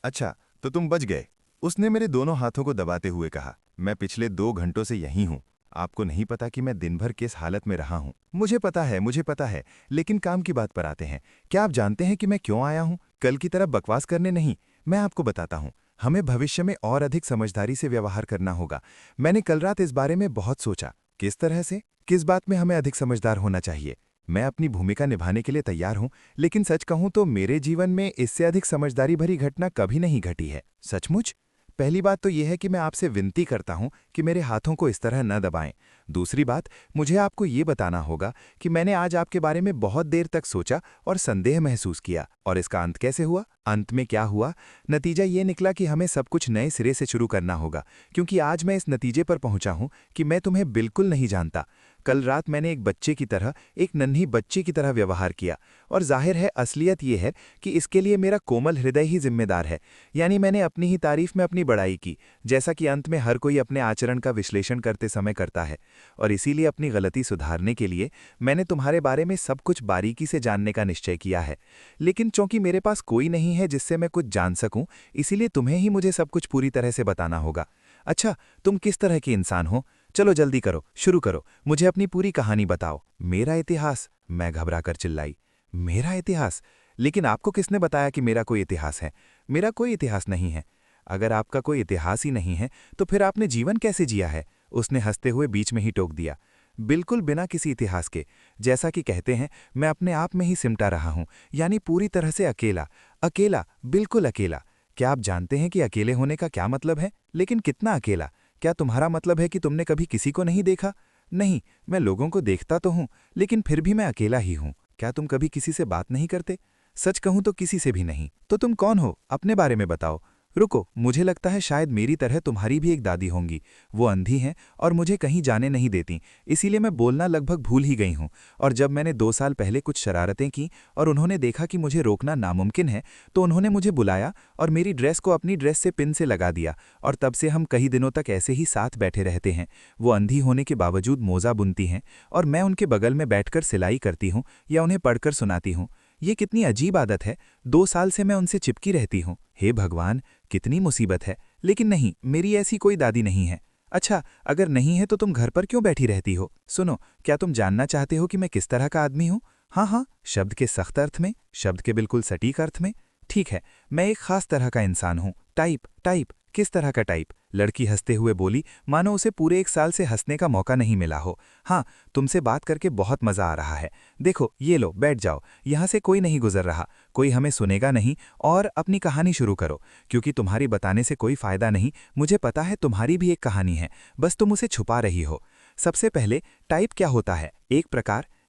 अच्छा, तो तुम बच गए। उसने मेरे दोनों हाथों को दबाते हुए कहा। मैं पिछले 2 घंटों से यहीं हूं। आपको नहीं पता कि मैं दिन भर किस हालत में रहा हूं। मुझे पता है, मुझे पता है। लेकिन काम की बात पर आते हैं। क्या आप जानते हैं कि मैं क्यों आया हूं? कल की तरह बकवास करने नहीं। मैं आपको बताता हूं। हमें भविष्य में और अधिक समझदारी से व्यवहार करना होगा। मैंने कल रात इस बारे में बहुत सोचा। किस तरह से? किस बात में हमें अधिक समझदार होना चाहिए? मैं अपनी भूमिका निभाने के लिए तैयार हूं, लेकिन सच कहूं तो मेरे जीवन में इससे अधिक समझदारी भरी घटना कभी नहीं घटी है। सचमुच? पहली बात तो यह है कि मैं आपसे विनती करता हूं कि मेरे हाथों को इस तरह न दबाएं। दूसरी बात, मुझे आपको ये बताना होगा कि मैंने आज आपके बारे में बहुत देर तक सोचा और संदेह महसूस किया। और इसका अंत कैसे हुआ? अंत में क्या हुआ? नतीजा ये निकला कि हमें सब कुछ नए सिरे से शुरू करना होगा, क्योंकि आज मैं इस नतीजे पर पहुंचा हूं कि मैं तुम्हें बिल्कुल नहीं जानता। कल रात मैंने एक बच्चे की तरह, एक नन्ही बच्ची की तरह व्यवहार किया, और जाहिर है असलियत ये है कि इसके लिए मेरा कोमल हृदय ही जिम्मेदार है। यानी मैंने अपनी ही तारीफ में अपनी बड़ाई की, जैसा कि अंत में हर कोई अपने आचरण का विश्लेषण करते समय करता है। और इसीलिए अपनी गलती सुधारने के लिए मैंने तुम्हारे बारे में सब कुछ बारीकी से जानने का निश्चय किया है। लेकिन चूंकि मेरे पास कोई नहीं है जिससे मैं कुछ जान सकूं, इसीलिए तुम्हें ही मुझे सब कुछ पूरी तरह से बताना होगा। अच्छा, तुम किस तरह के इंसान हो? चलो जल्दी करो, शुरू करो, मुझे अपनी पूरी कहानी बताओ। मेरा इतिहास? मैं घबराकर चिल्लाई। मेरा इतिहास? लेकिन आपको किसने बताया कि मेरा कोई इतिहास है? मेरा कोई इतिहास नहीं है। अगर आपका कोई इतिहास ही नहीं है तो फिर आपने जीवन कैसे जिया है? उसने हंसते हुए बीच में ही टोक दिया। बिल्कुल बिना किसी इतिहास के। जैसा कि कहते हैं, मैं अपने आप में ही सिमटा रहा हूं, यानी पूरी तरह से अकेला। अकेला, बिल्कुल अकेला। क्या आप जानते हैं कि अकेले होने का क्या मतलब है? लेकिन कितना अकेला? क्या तुम्हारा मतलब है कि तुमने कभी किसी को नहीं देखा? नहीं, मैं लोगों को देखता तो हूं, लेकिन फिर भी मैं अकेला ही हूं। क्या तुम कभी किसी से बात नहीं करते? सच कहूं तो किसी से भी नहीं। तो तुम कौन हो? अपने बारे में बताओ। रुको, मुझे लगता है शायद मेरी तरह तुम्हारी भी एक दादी होंगी। वो अंधी हैं और मुझे कहीं जाने नहीं देती, इसीलिए मैं बोलना लगभग भूल ही गई हूँ। और जब मैंने 2 साल पहले कुछ शरारतें की और उन्होंने देखा कि मुझे रोकना नामुमकिन है, तो उन्होंने मुझे बुलाया और मेरी ड्रेस को अपनी ड्रेस से पिन से लगा दिया, और तब से हम कई दिनों तक ऐसे ही साथ बैठे रहते हैं। वो अंधी होने के बावजूद मोजा बुनती हैं और मैं उनके बगल में बैठकर सिलाई करती हूँ या उन्हें पढ़कर सुनाती हूँ। ये कितनी अजीब आदत है। 2 साल से मैं उनसे चिपकी रहती हूँ। हे भगवान, कितनी मुसीबत है। लेकिन नहीं, मेरी ऐसी कोई दादी नहीं है। अच्छा, अगर नहीं है तो तुम घर पर क्यों बैठी रहती हो? सुनो, क्या तुम जानना चाहते हो कि मैं किस तरह का आदमी हूँ? हाँ हाँ, शब्द के सख्त अर्थ में, शब्द के बिल्कुल सटीक अर्थ में। ठीक है, मैं एक खास तरह का इंसान हूँ। टाइप। किस तरह का टाइप? लड़की हंसते हुए बोली, मानो उसे पूरे 1 साल से हंसने का मौका नहीं मिला हो। हाँ, तुमसे बात करके बहुत मजा आ रहा है। देखो, ये लो, बैठ जाओ। यहाँ से कोई नहीं गुजर रहा, कोई हमें सुनेगा नहीं। और अपनी कहानी शुरू करो, क्योंकि तुम्हारी बताने से कोई फायदा नहीं। मुझे पता है तुम्हारी भी एक कहानी है, बस तुम उसे छुपा रही हो। सबसे पहले, टाइप क्या होता है?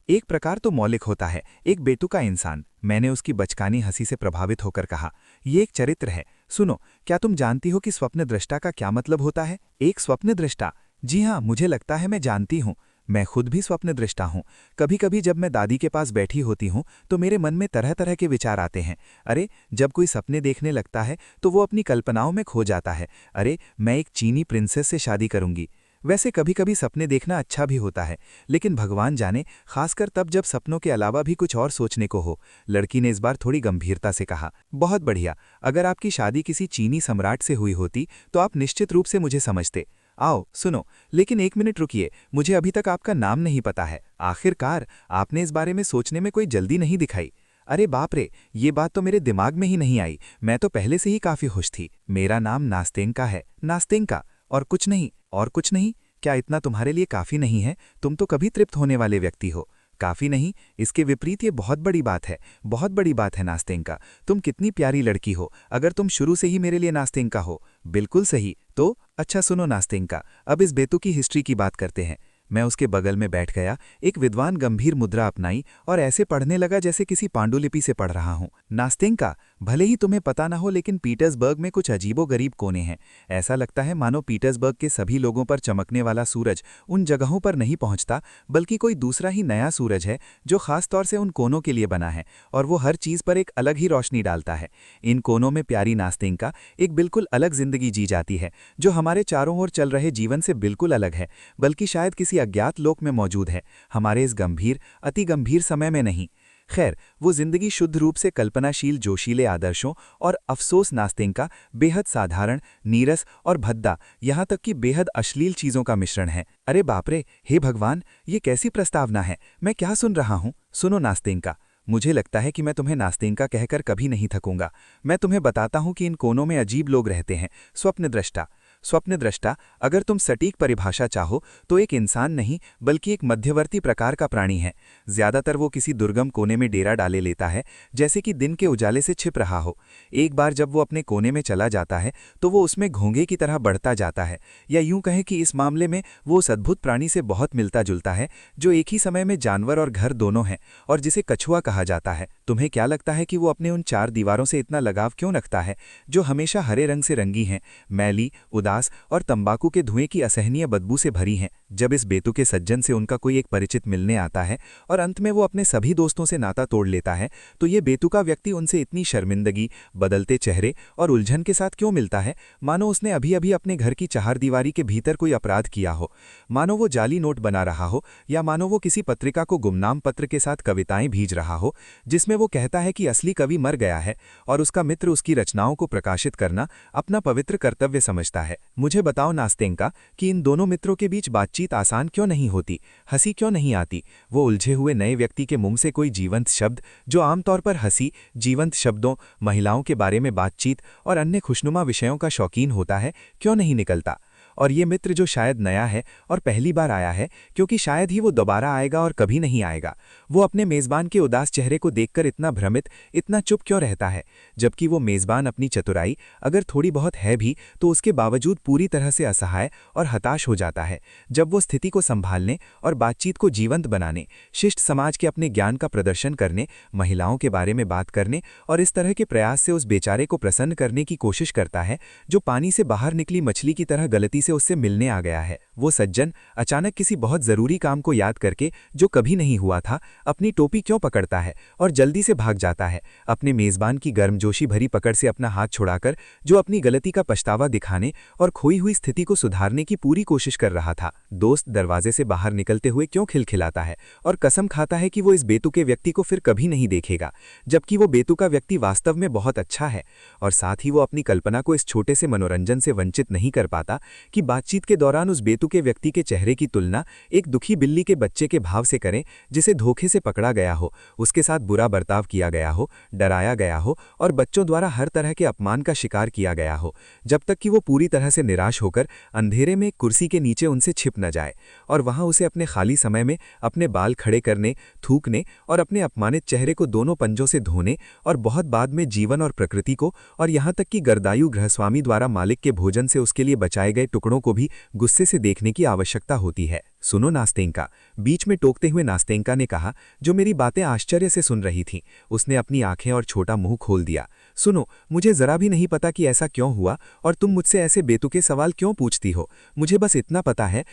एक प्रकार तो मौलिक होता है, एक बेतुका इंसान। मैंने उसकी बचकानी हंसी से प्रभावित होकर कहा, ये एक चरित्र है। सुनो, क्या तुम जानती हो कि स्वप्नदृष्टा का क्या मतलब होता है? एक स्वप्नदृष्टा? जी हाँ, मुझे लगता है मैं जानती हूँ। मैं खुद भी स्वप्नदृष्टा हूँ। कभी कभी जब मैं दादी के पास बैठी होती हूँ तो मेरे मन में तरह तरह के विचार आते हैं। अरे, जब कोई सपने देखने लगता है तो वो अपनी कल्पनाओं में खो जाता है। अरे, मैं एक चीनी प्रिंसेस से शादी करूंगी। वैसे कभी कभी सपने देखना अच्छा भी होता है, लेकिन भगवान जाने, खासकर तब जब सपनों के अलावा भी कुछ और सोचने को हो। लड़की ने इस बार थोड़ी गंभीरता से कहा, बहुत बढ़िया। अगर आपकी शादी किसी चीनी सम्राट से हुई होती तो आप निश्चित रूप से मुझे समझते। आओ सुनो, लेकिन 1 मिनट रुकिए, मुझे अभी तक आपका नाम नहीं पता है। आखिरकार आपने इस बारे में सोचने में कोई जल्दी नहीं दिखाई। अरे बाप रे, ये बात तो मेरे दिमाग में ही नहीं आई। मैं तो पहले से ही काफी खुश थी। मेरा नाम नास्तेंका है। नास्तेंका? और कुछ नहीं? और कुछ नहीं? क्या इतना तुम्हारे लिए काफी नहीं है? तुम तो कभी तृप्त होने वाले व्यक्ति हो। काफी नहीं, इसके विपरीत ये बहुत बड़ी बात है। बहुत बड़ी बात है नास्तेंका। तुम कितनी प्यारी लड़की हो, अगर तुम शुरू से ही मेरे लिए नास्तेंका हो। बिल्कुल सही। तो अच्छा सुनो नास्तेंका, अब इस बेतु की हिस्ट्री की बात करते हैं। मैं उसके बगल में बैठ गया, एक विद्वान गंभीर मुद्रा अपनाई और ऐसे पढ़ने लगा जैसे किसी पांडुलिपि से पढ़ रहा हूं। नास्तेंका, भले ही तुम्हें पता ना हो, लेकिन पीटर्सबर्ग में कुछ अजीबोगरीब कोने हैं। ऐसा लगता है मानो पीटर्सबर्ग के सभी लोगों पर चमकने वाला सूरज उन जगहों पर नहीं पहुंचता, बल्कि कोई दूसरा ही नया सूरज है जो खास तौर से उन कोनों के लिए बना है, और वो हर चीज पर एक अलग ही रोशनी डालता है। इन कोनों में प्यारी नास्तेंका एक बिल्कुल अलग जिंदगी जी जाती है, जो हमारे चारों ओर चल रहे जीवन से बिल्कुल अलग है, बल्कि शायद किसी अज्ञात लोक में मौजूद है, हमारे इस गंभीर, अति गंभीर समय में नहीं। खैर, वो जिंदगी शुद्ध रूप से कल्पनाशील जोशीले आदर्शों और अफसोस नास्तेंका बेहद साधारण, नीरस और भद्दा, यहाँ तक कि बेहद अश्लील चीजों का मिश्रण है। अरे बाप रे, हे भगवान, ये कैसी प्रस्तावना है? मैं क्या सुन रहा हूँ? सुनो नास्तेंका, मुझे लगता है कि मैं तुम्हें नास्तेंका कहकर कभी नहीं थकूंगा। मैं तुम्हें बताता हूं कि इन कोनों में अजीब लोग रहते हैं। स्वप्नदृष्टा। स्वप्नदृष्टा, अगर तुम सटीक परिभाषा चाहो तो एक इंसान नहीं, बल्कि एक मध्यवर्ती प्रकार का प्राणी है। ज्यादातर वो किसी दुर्गम कोने में डेरा डाले लेता है, जैसे कि दिन के उजाले से छिप रहा हो। एक बार जब वो अपने कोने में चला जाता है तो वो उसमें घोंघे की तरह बढ़ता जाता है, या यूं कहें कि इस मामले में वो उस अद्भुत प्राणी से बहुत मिलता जुलता है जो एक ही समय में जानवर और घर दोनों है, और जिसे कछुआ कहा जाता है। तुम्हें क्या लगता है कि वो अपने उन 4 दीवारों से इतना लगाव क्यों रखता है, जो हमेशा हरे रंग से रंगी हैं, मैली, उदास और तंबाकू के धुएं की असहनीय बदबू से भरी हैं? जब इस बेतुके सज्जन से उनका कोई एक परिचित मिलने आता है और अंत में वो अपने सभी दोस्तों से नाता तोड़ लेता है, तो ये बेतुका व्यक्ति उनसे इतनी शर्मिंदगी, बदलते चेहरे और उलझन के साथ क्यों मिलता है, मानो उसने अभी अभी अपने घर की चारदीवारी के भीतर कोई अपराध किया हो, मानो वो जाली नोट बना रहा हो, या मानो वो किसी पत्रिका को गुमनाम पत्र के साथ कविताएं भेज रहा हो, जिसमें वो कहता है कि असली कवि मर गया है और उसका मित्र उसकी रचनाओं को प्रकाशित करना अपना पवित्र कर्तव्य समझता है। मुझे बताओ नास्तेंका कि इन दोनों मित्रों के बीच बातचीत आसान क्यों नहीं होती, हंसी क्यों नहीं आती? वो उलझे हुए नए व्यक्ति के मुंह से कोई जीवंत शब्द, जो आमतौर पर हंसी, जीवंत शब्दों, महिलाओं के बारे में बातचीत और अन्य खुशनुमा विषयों का शौकीन होता है, क्यों नहीं निकलता? और ये मित्र जो शायद नया है और पहली बार आया है, क्योंकि शायद ही वो दोबारा आएगा और कभी नहीं आएगा, वो अपने मेज़बान के उदास चेहरे को देखकर इतना भ्रमित, इतना चुप क्यों रहता है, जबकि वो मेज़बान अपनी चतुराई अगर थोड़ी बहुत है भी तो उसके बावजूद पूरी तरह से असहाय और हताश हो जाता है जब वो स्थिति को संभालने और बातचीत को जीवंत बनाने, शिष्ट समाज के अपने ज्ञान का प्रदर्शन करने, महिलाओं के बारे में बात करने और इस तरह के प्रयास से उस बेचारे को प्रसन्न करने की कोशिश करता है जो पानी से बाहर निकली मछली की तरह गलती से उससे मिलने आ गया है। वो सज्जन अचानक किसी बहुत जरूरी काम को याद करके, जो कभी नहीं हुआ था, अपनी टोपी क्यों पकड़ता है और जल्दी से भाग जाता है, अपने मेजबान की गर्मजोशी भरी पकड़ से अपना हाथ छुड़ाकर, जो अपनी गलती का पछतावा दिखाने और खोई हुई स्थिति को सुधारने की पूरी कोशिश कर रहा था। दोस्त दरवाजे से बाहर निकलते हुए क्यों खिलखिलाता है और कसम खाता है कि वो इस बेतुके व्यक्ति को फिर कभी नहीं देखेगा, जबकि वो बेतुका व्यक्ति वास्तव में बहुत अच्छा है, और साथ ही वो अपनी कल्पना को इस छोटे से मनोरंजन से वंचित नहीं कर पाता कि बातचीत के दौरान उस बेतुके व्यक्ति के चेहरे की तुलना एक दुखी बिल्ली के बच्चे के भाव से करें जिसे धोखे से पकड़ा गया हो, उसके साथ बुरा बर्ताव किया गया हो, डराया गया हो और बच्चों द्वारा हर तरह के अपमान का शिकार किया गया हो, जब तक कि वो पूरी तरह से निराश होकर अंधेरे में एक कुर्सी के नीचे उनसे छिप न जाए और वहां उसे अपने खाली समय में अपने बाल खड़े करने, थूकने और अपने अपमानित चेहरे को दोनों पंजों से धोने और बहुत बाद में जीवन और प्रकृति को और यहां तक कि गर्दायु गृहस्वामी द्वारा मालिक के भोजन से उसके लिए बचाए गए टुकड़ों को भी गुस्से से देखने की आवश्यकता होती है। सुनो नास्तेंका, बीच में टोकते हुए नास्तेंका ने कहा, जो मेरी बातें आश्चर्य से सुन रही थीं। उसने अपनी आंखें और छोटा मुंह खोल दिया। सुनो, मुझे जरा भी नहीं पता कि ऐसा क्यों हुआ और तुम मुझसे ऐसे बेतुके सवाल क्यों पूछती हो। मुझे बस इतना पता है।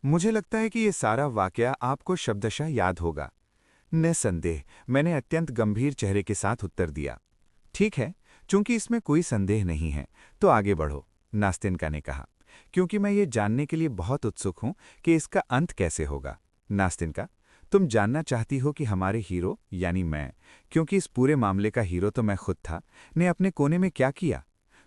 मुझे लगता है कि ये सारा वाकया आपको शब्दशः याद होगा। निस्संदेह, मैंने अत्यंत गंभीर चेहरे के साथ उत्तर दिया। ठीक है, चूंकि इसमें कोई संदेह नहीं है तो आगे बढ़ो, नास्तेंका ने कहा, क्योंकि मैं ये जानने के लिए बहुत उत्सुक हूं कि इसका अंत कैसे होगा। नास्तेंका, तुम जानना चाहती हो कि हमारे हीरो यानी मैं, क्योंकि इस पूरे मामले का हीरो तो मैं खुद था, ने अपने कोने में क्या किया।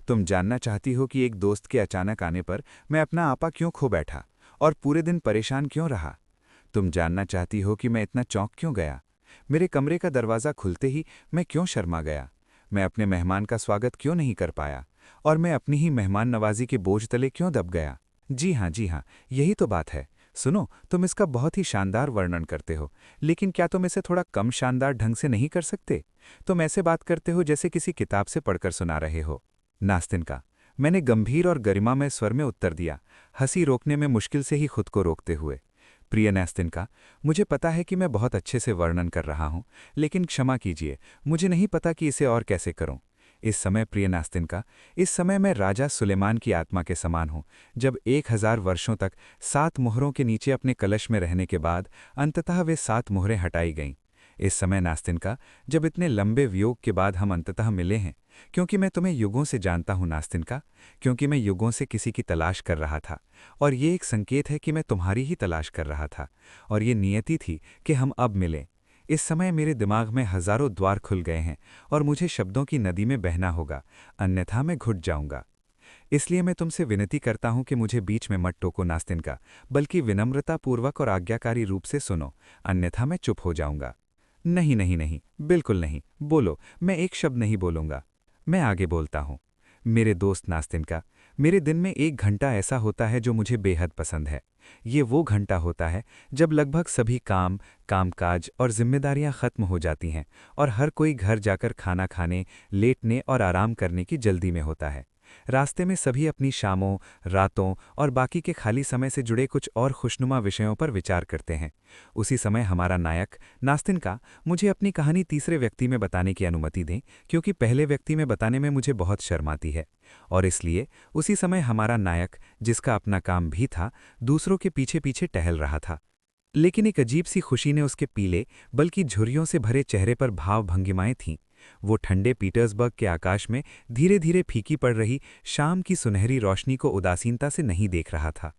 तुम जानना चाहती हो कि एक दोस्त के अचानक आने पर मैं अपना आपा क्यों खो बैठा और पूरे दिन परेशान क्यों रहा। तुम जानना चाहती हो कि मैं इतना चौंक क्यों गया, मेरे कमरे का दरवाज़ा खुलते ही मैं क्यों शर्मा गया, मैं अपने मेहमान का स्वागत क्यों नहीं कर पाया और मैं अपनी ही मेहमान नवाजी के बोझ तले क्यों दब गया। जी हाँ, यही तो बात है। सुनो, तुम इसका बहुत ही शानदार वर्णन करते हो, लेकिन क्या तुम इसे थोड़ा कम शानदार ढंग से नहीं कर सकते? तुम ऐसे बात करते हो जैसे किसी किताब से पढ़कर सुना रहे हो। नास्तिनका, मैंने गंभीर और गरिमामय स्वर में उत्तर दिया, हंसी रोकने में मुश्किल से ही खुद को रोकते हुए। प्रिय नास्तिनका, मुझे पता है कि मैं बहुत अच्छे से वर्णन कर रहा हूं, लेकिन क्षमा कीजिए, मुझे नहीं पता कि इसे और कैसे करूं। इस समय प्रिय नास्तिनका, इस समय मैं राजा सुलेमान की आत्मा के समान हूं, जब 1000 वर्षों तक 7 मोहरों के नीचे अपने कलश में रहने के बाद अंततः वे 7 मोहरें हटाई गईं। इस समय नास्तिनका, जब इतने लंबे वियोग के बाद हम अंततः मिले हैं, क्योंकि मैं तुम्हें युगों से जानता हूं नास्तिनका, क्योंकि मैं युगों से किसी की तलाश कर रहा था और ये एक संकेत है कि मैं तुम्हारी ही तलाश कर रहा था और ये नियति थी कि हम अब मिलें। इस समय मेरे दिमाग में हजारों द्वार खुल गए हैं और मुझे शब्दों की नदी में बहना होगा, अन्यथा मैं घुट जाऊंगा। इसलिए मैं तुमसे विनती करता हूं कि मुझे बीच में मत टोको नास्तिनका, बल्कि विनम्रतापूर्वक और आज्ञाकारी रूप से सुनो, अन्यथा मैं चुप हो जाऊंगा। नहीं, बिल्कुल नहीं, बोलो, मैं एक शब्द नहीं बोलूंगा। मैं आगे बोलता हूं। मेरे दोस्त नास्तिनका, मेरे दिन में 1 घंटा ऐसा होता है जो मुझे बेहद पसंद है। ये वो घंटा होता है जब लगभग सभी कामकाज और जिम्मेदारियां खत्म हो जाती हैं और हर कोई घर जाकर खाना खाने, लेटने और आराम करने की जल्दी में होता है। रास्ते में सभी अपनी शामों, रातों और बाकी के खाली समय से जुड़े कुछ और खुशनुमा विषयों पर विचार करते हैं। उसी समय हमारा नायक नास्तिनका, मुझे अपनी कहानी तीसरे व्यक्ति में बताने की अनुमति दें, क्योंकि पहले व्यक्ति में बताने में मुझे बहुत शर्म आती है। और इसलिए उसी समय हमारा नायक, जिसका अपना काम भी था, दूसरों के पीछे पीछे टहल रहा था। लेकिन एक अजीब सी खुशी ने उसके पीले, बल्कि झुर्रियों से भरे चेहरे पर भाव भंगिमाएं थीं। वो ठंडे पीटर्सबर्ग के आकाश में धीरे धीरे फीकी पड़ रही शाम की सुनहरी रोशनी को उदासीनता से नहीं देख रहा था।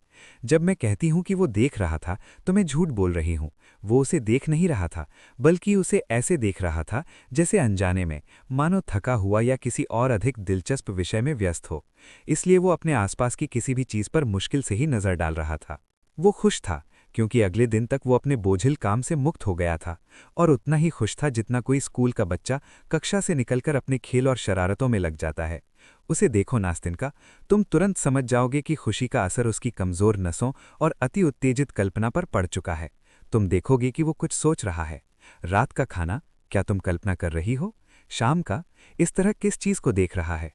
जब मैं कहती हूं कि वो देख रहा था, तो मैं झूठ बोल रही हूं। वो उसे देख नहीं रहा था, बल्कि उसे ऐसे देख रहा था जैसे अनजाने में, मानो थका हुआ या किसी और अधिक दिलचस्प विषय में व्यस्त हो। इसलिए वो अपने आसपास की किसी भी चीज पर मुश्किल से ही नजर डाल रहा था। वो खुश था, क्योंकि अगले दिन तक वो अपने बोझिल काम से मुक्त हो गया था, और उतना ही खुश था जितना कोई स्कूल का बच्चा कक्षा से निकलकर अपने खेल और शरारतों में लग जाता है। उसे देखो नास्तिनका, तुम तुरंत समझ जाओगे कि खुशी का असर उसकी कमजोर नसों और अति उत्तेजित कल्पना पर पड़ चुका है। तुम देखोगे कि वो कुछ सोच रहा है। रात का खाना, क्या तुम कल्पना कर रही हो? शाम का, इस तरह किस चीज को देख रहा है?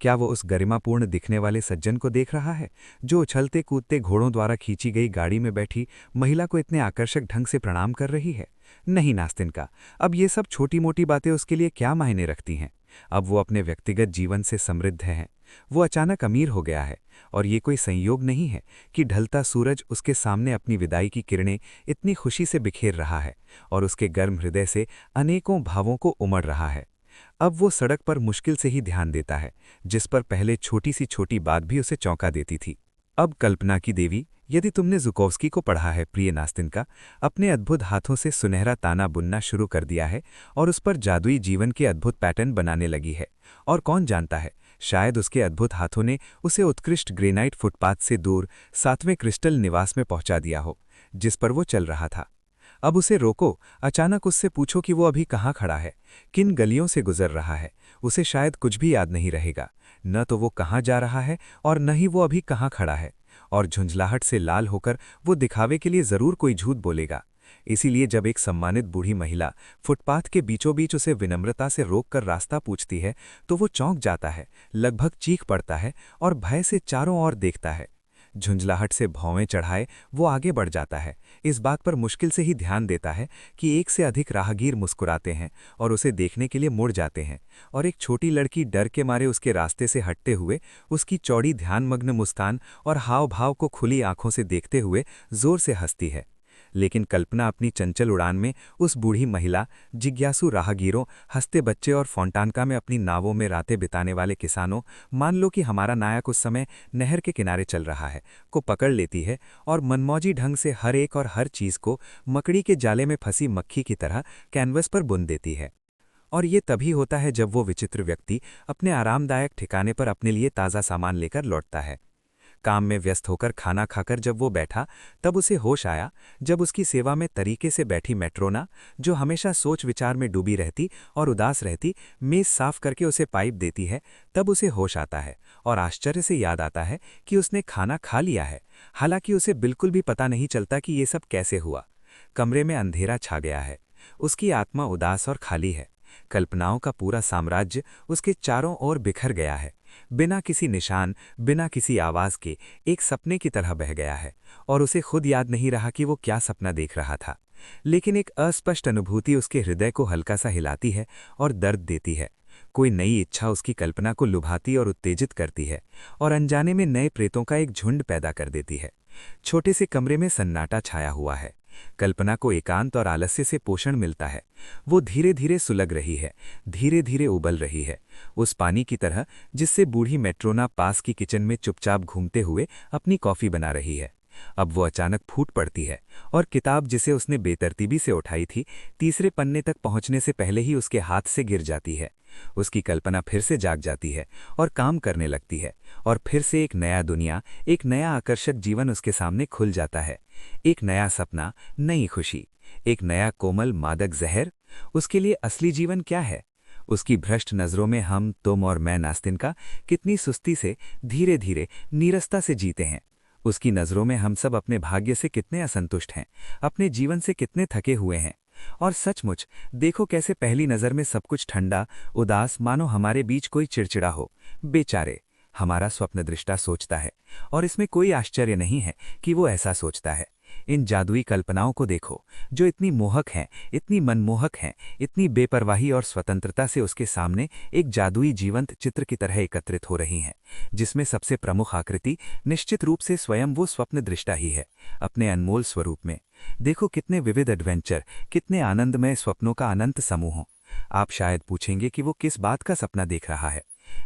क्या वो उस गरिमापूर्ण दिखने वाले सज्जन को देख रहा है, जो उछलते कूदते घोड़ों द्वारा खींची गई गाड़ी में बैठी महिला को इतने आकर्षक ढंग से प्रणाम कर रही है? नहीं नास्तिनका, अब ये सब छोटी मोटी बातें उसके लिए क्या मायने रखती हैं। अब वो अपने व्यक्तिगत जीवन से समृद्ध है। वो अचानक अमीर हो गया है, और ये कोई संयोग नहीं है कि ढलता सूरज उसके सामने अपनी विदाई की किरणें इतनी खुशी से बिखेर रहा है और उसके गर्म हृदय से अनेकों भावों को उमड़ रहा है। अब वो सड़क पर मुश्किल से ही ध्यान देता है, जिस पर पहले छोटी सी छोटी बात भी उसे चौंका देती थी। अब कल्पना की देवी, यदि तुमने ज़ुकोव्स्की को पढ़ा है प्रिय नास्तिनका, अपने अद्भुत हाथों से सुनहरा ताना बुनना शुरू कर दिया है और उस पर जादुई जीवन के अद्भुत पैटर्न बनाने लगी है। और कौन जानता है, शायद उसके अद्भुत हाथों ने उसे उत्कृष्ट ग्रेनाइट फुटपाथ से दूर 7वें क्रिस्टल निवास में पहुंचा दिया हो, जिस पर वो चल रहा था। अब उसे रोको, अचानक उससे पूछो कि वो अभी कहाँ खड़ा है, किन गलियों से गुजर रहा है। उसे शायद कुछ भी याद नहीं रहेगा, न तो वो कहाँ जा रहा है और न ही वो अभी कहाँ खड़ा है। और झुंझलाहट से लाल होकर वो दिखावे के लिए जरूर कोई झूठ बोलेगा। इसीलिए जब एक सम्मानित बूढ़ी महिला फुटपाथ के बीचों बीच उसे विनम्रता से रोककर रास्ता पूछती है, तो वो चौंक जाता है, लगभग चीख पड़ता है और भय से चारों ओर देखता है। झुंझलाहट से भौवें चढ़ाए वो आगे बढ़ जाता है, इस बात पर मुश्किल से ही ध्यान देता है कि एक से अधिक राहगीर मुस्कुराते हैं और उसे देखने के लिए मुड़ जाते हैं, और एक छोटी लड़की डर के मारे उसके रास्ते से हटते हुए उसकी चौड़ी ध्यानमग्न मुस्कान और हाव भाव को खुली आंखों से देखते हुए जोर से हंसती है। लेकिन कल्पना अपनी चंचल उड़ान में उस बूढ़ी महिला, जिज्ञासु राहगीरों, हंसते बच्चे और फोंटानका में अपनी नावों में रातें बिताने वाले किसानों, मान लो कि हमारा नायक उस समय नहर के किनारे चल रहा है, को पकड़ लेती है और मनमौजी ढंग से हर एक और हर चीज को मकड़ी के जाले में फंसी मक्खी की तरह कैनवस पर बुन देती है। और ये तभी होता है जब वो विचित्र व्यक्ति अपने आरामदायक ठिकाने पर अपने लिए ताज़ा सामान लेकर लौटता है। काम में व्यस्त होकर खाना खाकर जब वो बैठा, तब उसे होश आया, जब उसकी सेवा में तरीके से बैठी मैट्रोना, जो हमेशा सोच विचार में डूबी रहती और उदास रहती, मेज साफ करके उसे पाइप देती है। तब उसे होश आता है और आश्चर्य से याद आता है कि उसने खाना खा लिया है, हालांकि उसे बिल्कुल भी पता नहीं चलता कि ये सब कैसे हुआ। कमरे में अंधेरा छा गया है, उसकी आत्मा उदास और खाली है। कल्पनाओं का पूरा साम्राज्य उसके चारों ओर बिखर गया है, बिना किसी निशान, बिना किसी आवाज के एक सपने की तरह बह गया है, और उसे खुद याद नहीं रहा कि वो क्या सपना देख रहा था। लेकिन एक अस्पष्ट अनुभूति उसके हृदय को हल्का सा हिलाती है और दर्द देती है। कोई नई इच्छा उसकी कल्पना को लुभाती और उत्तेजित करती है, और अनजाने में नए प्रेतों का एक झुंड पैदा कर देती है। छोटे से कमरे में सन्नाटा छाया हुआ है। कल्पना को एकांत और आलस्य से पोषण मिलता है। वो धीरे धीरे सुलग रही है, धीरे धीरे उबल रही है, उस पानी की तरह जिससे बूढ़ी मैट्रोना पास की किचन में चुपचाप घूमते हुए अपनी कॉफी बना रही है। अब वो अचानक फूट पड़ती है और किताब जिसे उसने बेतरतीबी से उठाई थी, तीसरे पन्ने तक पहुंचने से पहले ही उसके हाथ से गिर जाती है। उसकी कल्पना फिर से जाग जाती है और काम करने लगती है, और फिर से एक नया दुनिया, एक नया आकर्षक जीवन उसके सामने खुल जाता है। एक नया सपना, नई खुशी, एक नया कोमल मादक जहर। उसके लिए असली जीवन क्या है? उसकी भ्रष्ट नजरों में हम, तुम और मैं नास्तिन कितनी सुस्ती से, धीरे धीरे, नीरसता से जीते हैं। उसकी नजरों में हम सब अपने भाग्य से कितने असंतुष्ट हैं, अपने जीवन से कितने थके हुए हैं। और सचमुच देखो कैसे पहली नजर में सब कुछ ठंडा, उदास, मानो हमारे बीच कोई चिड़चिड़ा हो। बेचारे, हमारा स्वप्नदृष्टा सोचता है, और इसमें कोई आश्चर्य नहीं है कि वो ऐसा सोचता है। इन जादुई कल्पनाओं को देखो, जो इतनी मोहक हैं, इतनी मनमोहक हैं, इतनी बेपरवाही और स्वतंत्रता से उसके सामने एक जादुई जीवंत चित्र की तरह एकत्रित हो रही हैं, जिसमें सबसे प्रमुख आकृति निश्चित रूप से स्वयं वो स्वप्नदृष्टा ही है, अपने अनमोल स्वरूप में। देखो कितने विविध एडवेंचर, कितने आनंदमय स्वप्नों का अनंत समूह। आप शायद पूछेंगे कि वो किस बात का सपना देख रहा है।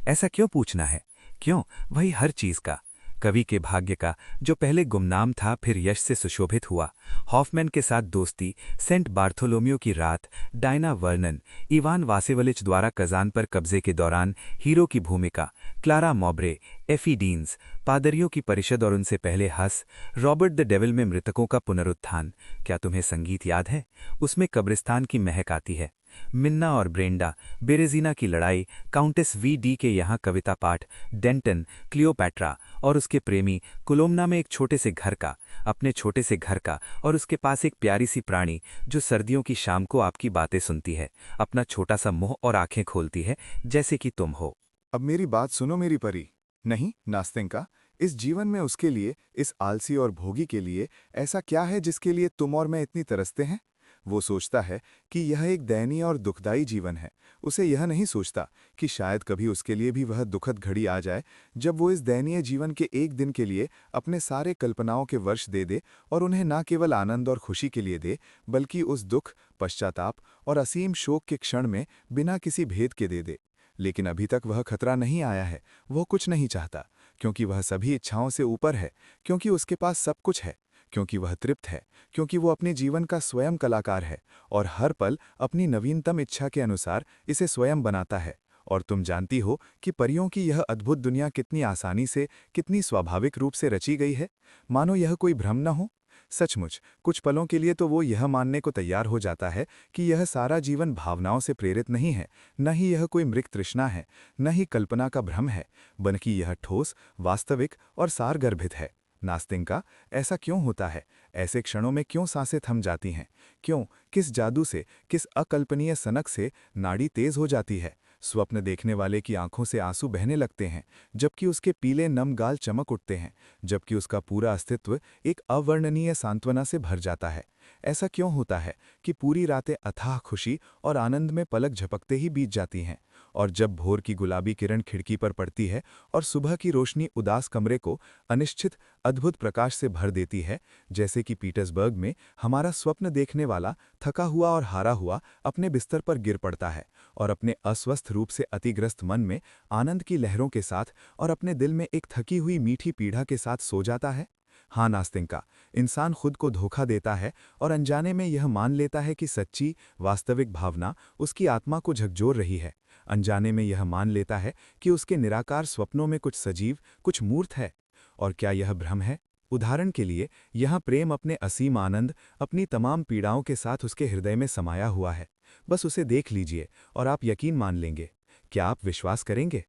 ऐसा क्यों पूछना है? क्यों? वही हर चीज का। कवि के भाग्य का, जो पहले गुमनाम था फिर यश से सुशोभित हुआ। हॉफमैन के साथ दोस्ती, सेंट बार्थोलोम्यू की रात, डायना वर्नन, इवान वासेवलिच द्वारा कजान पर कब्जे के दौरान हीरो की भूमिका, क्लारा मॉब्रे, एफी डीन्स, पादरियों की परिषद और उनसे पहले हस, रॉबर्ट द डेविल में मृतकों का पुनरुत्थान। क्या तुम्हें संगीत याद है? उसमें कब्रिस्तान की महक आती है। मिन्ना और ब्रेंडा, बेरेजीना की लड़ाई, काउंटेस वी.डी के यहाँ कविता पाठ, डेंटन, क्लियोपैट्रा और उसके प्रेमी, कोलोमना में एक छोटे से घर का, अपने छोटे से घर का, और उसके पास एक प्यारी सी प्राणी जो सर्दियों की शाम को आपकी बातें सुनती है, अपना छोटा सा मुंह और आंखें खोलती है जैसे कि तुम हो। अब मेरी बात सुनो मेरी परी। नहीं नास्तिंका, इस जीवन में उसके लिए, इस आलसी और भोगी के लिए ऐसा क्या है जिसके लिए तुम और मैं इतनी तरसते हैं? वो सोचता है कि यह एक दयनीय और दुखदाई जीवन है। उसे यह नहीं सोचता कि शायद कभी उसके लिए भी वह दुखद घड़ी आ जाए जब वो इस दयनीय जीवन के एक दिन के लिए अपने सारे कल्पनाओं के वर्ष दे दे, और उन्हें न केवल आनंद और खुशी के लिए दे, बल्कि उस दुख, पश्चाताप और असीम शोक के क्षण में बिना किसी भेद के दे दे। लेकिन अभी तक वह खतरा नहीं आया है। वह कुछ नहीं चाहता, क्योंकि वह सभी इच्छाओं से ऊपर है, क्योंकि उसके पास सब कुछ है, क्योंकि वह तृप्त है, क्योंकि वो अपने जीवन का स्वयं कलाकार है और हर पल अपनी नवीनतम इच्छा के अनुसार इसे स्वयं बनाता है। और तुम जानती हो कि परियों की यह अद्भुत दुनिया कितनी आसानी से, कितनी स्वाभाविक रूप से रची गई है, मानो यह कोई भ्रम न हो। सचमुच कुछ पलों के लिए तो वो यह मानने को तैयार हो जाता है कि यह सारा जीवन भावनाओं से प्रेरित नहीं है, न ही यह कोई मृग तृष्णा है, न ही कल्पना का भ्रम है, बल्कि यह ठोस, वास्तविक और सारगर्भित है। नास्तिका, ऐसा क्यों होता है? ऐसे क्षणों में क्यों सांसें थम जाती हैं? क्यों, किस जादू से, किस अकल्पनीय सनक से नाड़ी तेज हो जाती है? स्वप्न देखने वाले की आंखों से आंसू बहने लगते हैं, जबकि उसके पीले नम गाल चमक उठते हैं, जबकि उसका पूरा अस्तित्व एक अवर्णनीय सांत्वना से भर जाता है। ऐसा क्यों होता है कि पूरी रातें अथाह खुशी और आनंद में पलक झपकते ही बीत जाती हैं, और जब भोर की गुलाबी किरण खिड़की पर पड़ती है और सुबह की रोशनी उदास कमरे को अनिश्चित अद्भुत प्रकाश से भर देती है, जैसे कि पीटर्सबर्ग में हमारा स्वप्न देखने वाला थका हुआ और हारा हुआ अपने बिस्तर पर गिर पड़ता है और अपने अस्वस्थ रूप से अतिग्रस्त मन में आनंद की लहरों के साथ और अपने दिल में एक थकी हुई मीठी पीड़ा के साथ सो जाता है। हाँ नास्तिका, इंसान खुद को धोखा देता है और अनजाने में यह मान लेता है कि सच्ची, वास्तविक भावना उसकी आत्मा को झकझोर रही है। अनजाने में यह मान लेता है कि उसके निराकार स्वप्नों में कुछ सजीव, कुछ मूर्त है। और क्या यह भ्रम है? उदाहरण के लिए, यहाँ प्रेम अपने असीम आनंद, अपनी तमाम पीड़ाओं के साथ उसके हृदय में समाया हुआ है। बस उसे देख लीजिए और आप यकीन मान लेंगे। क्या आप विश्वास करेंगे?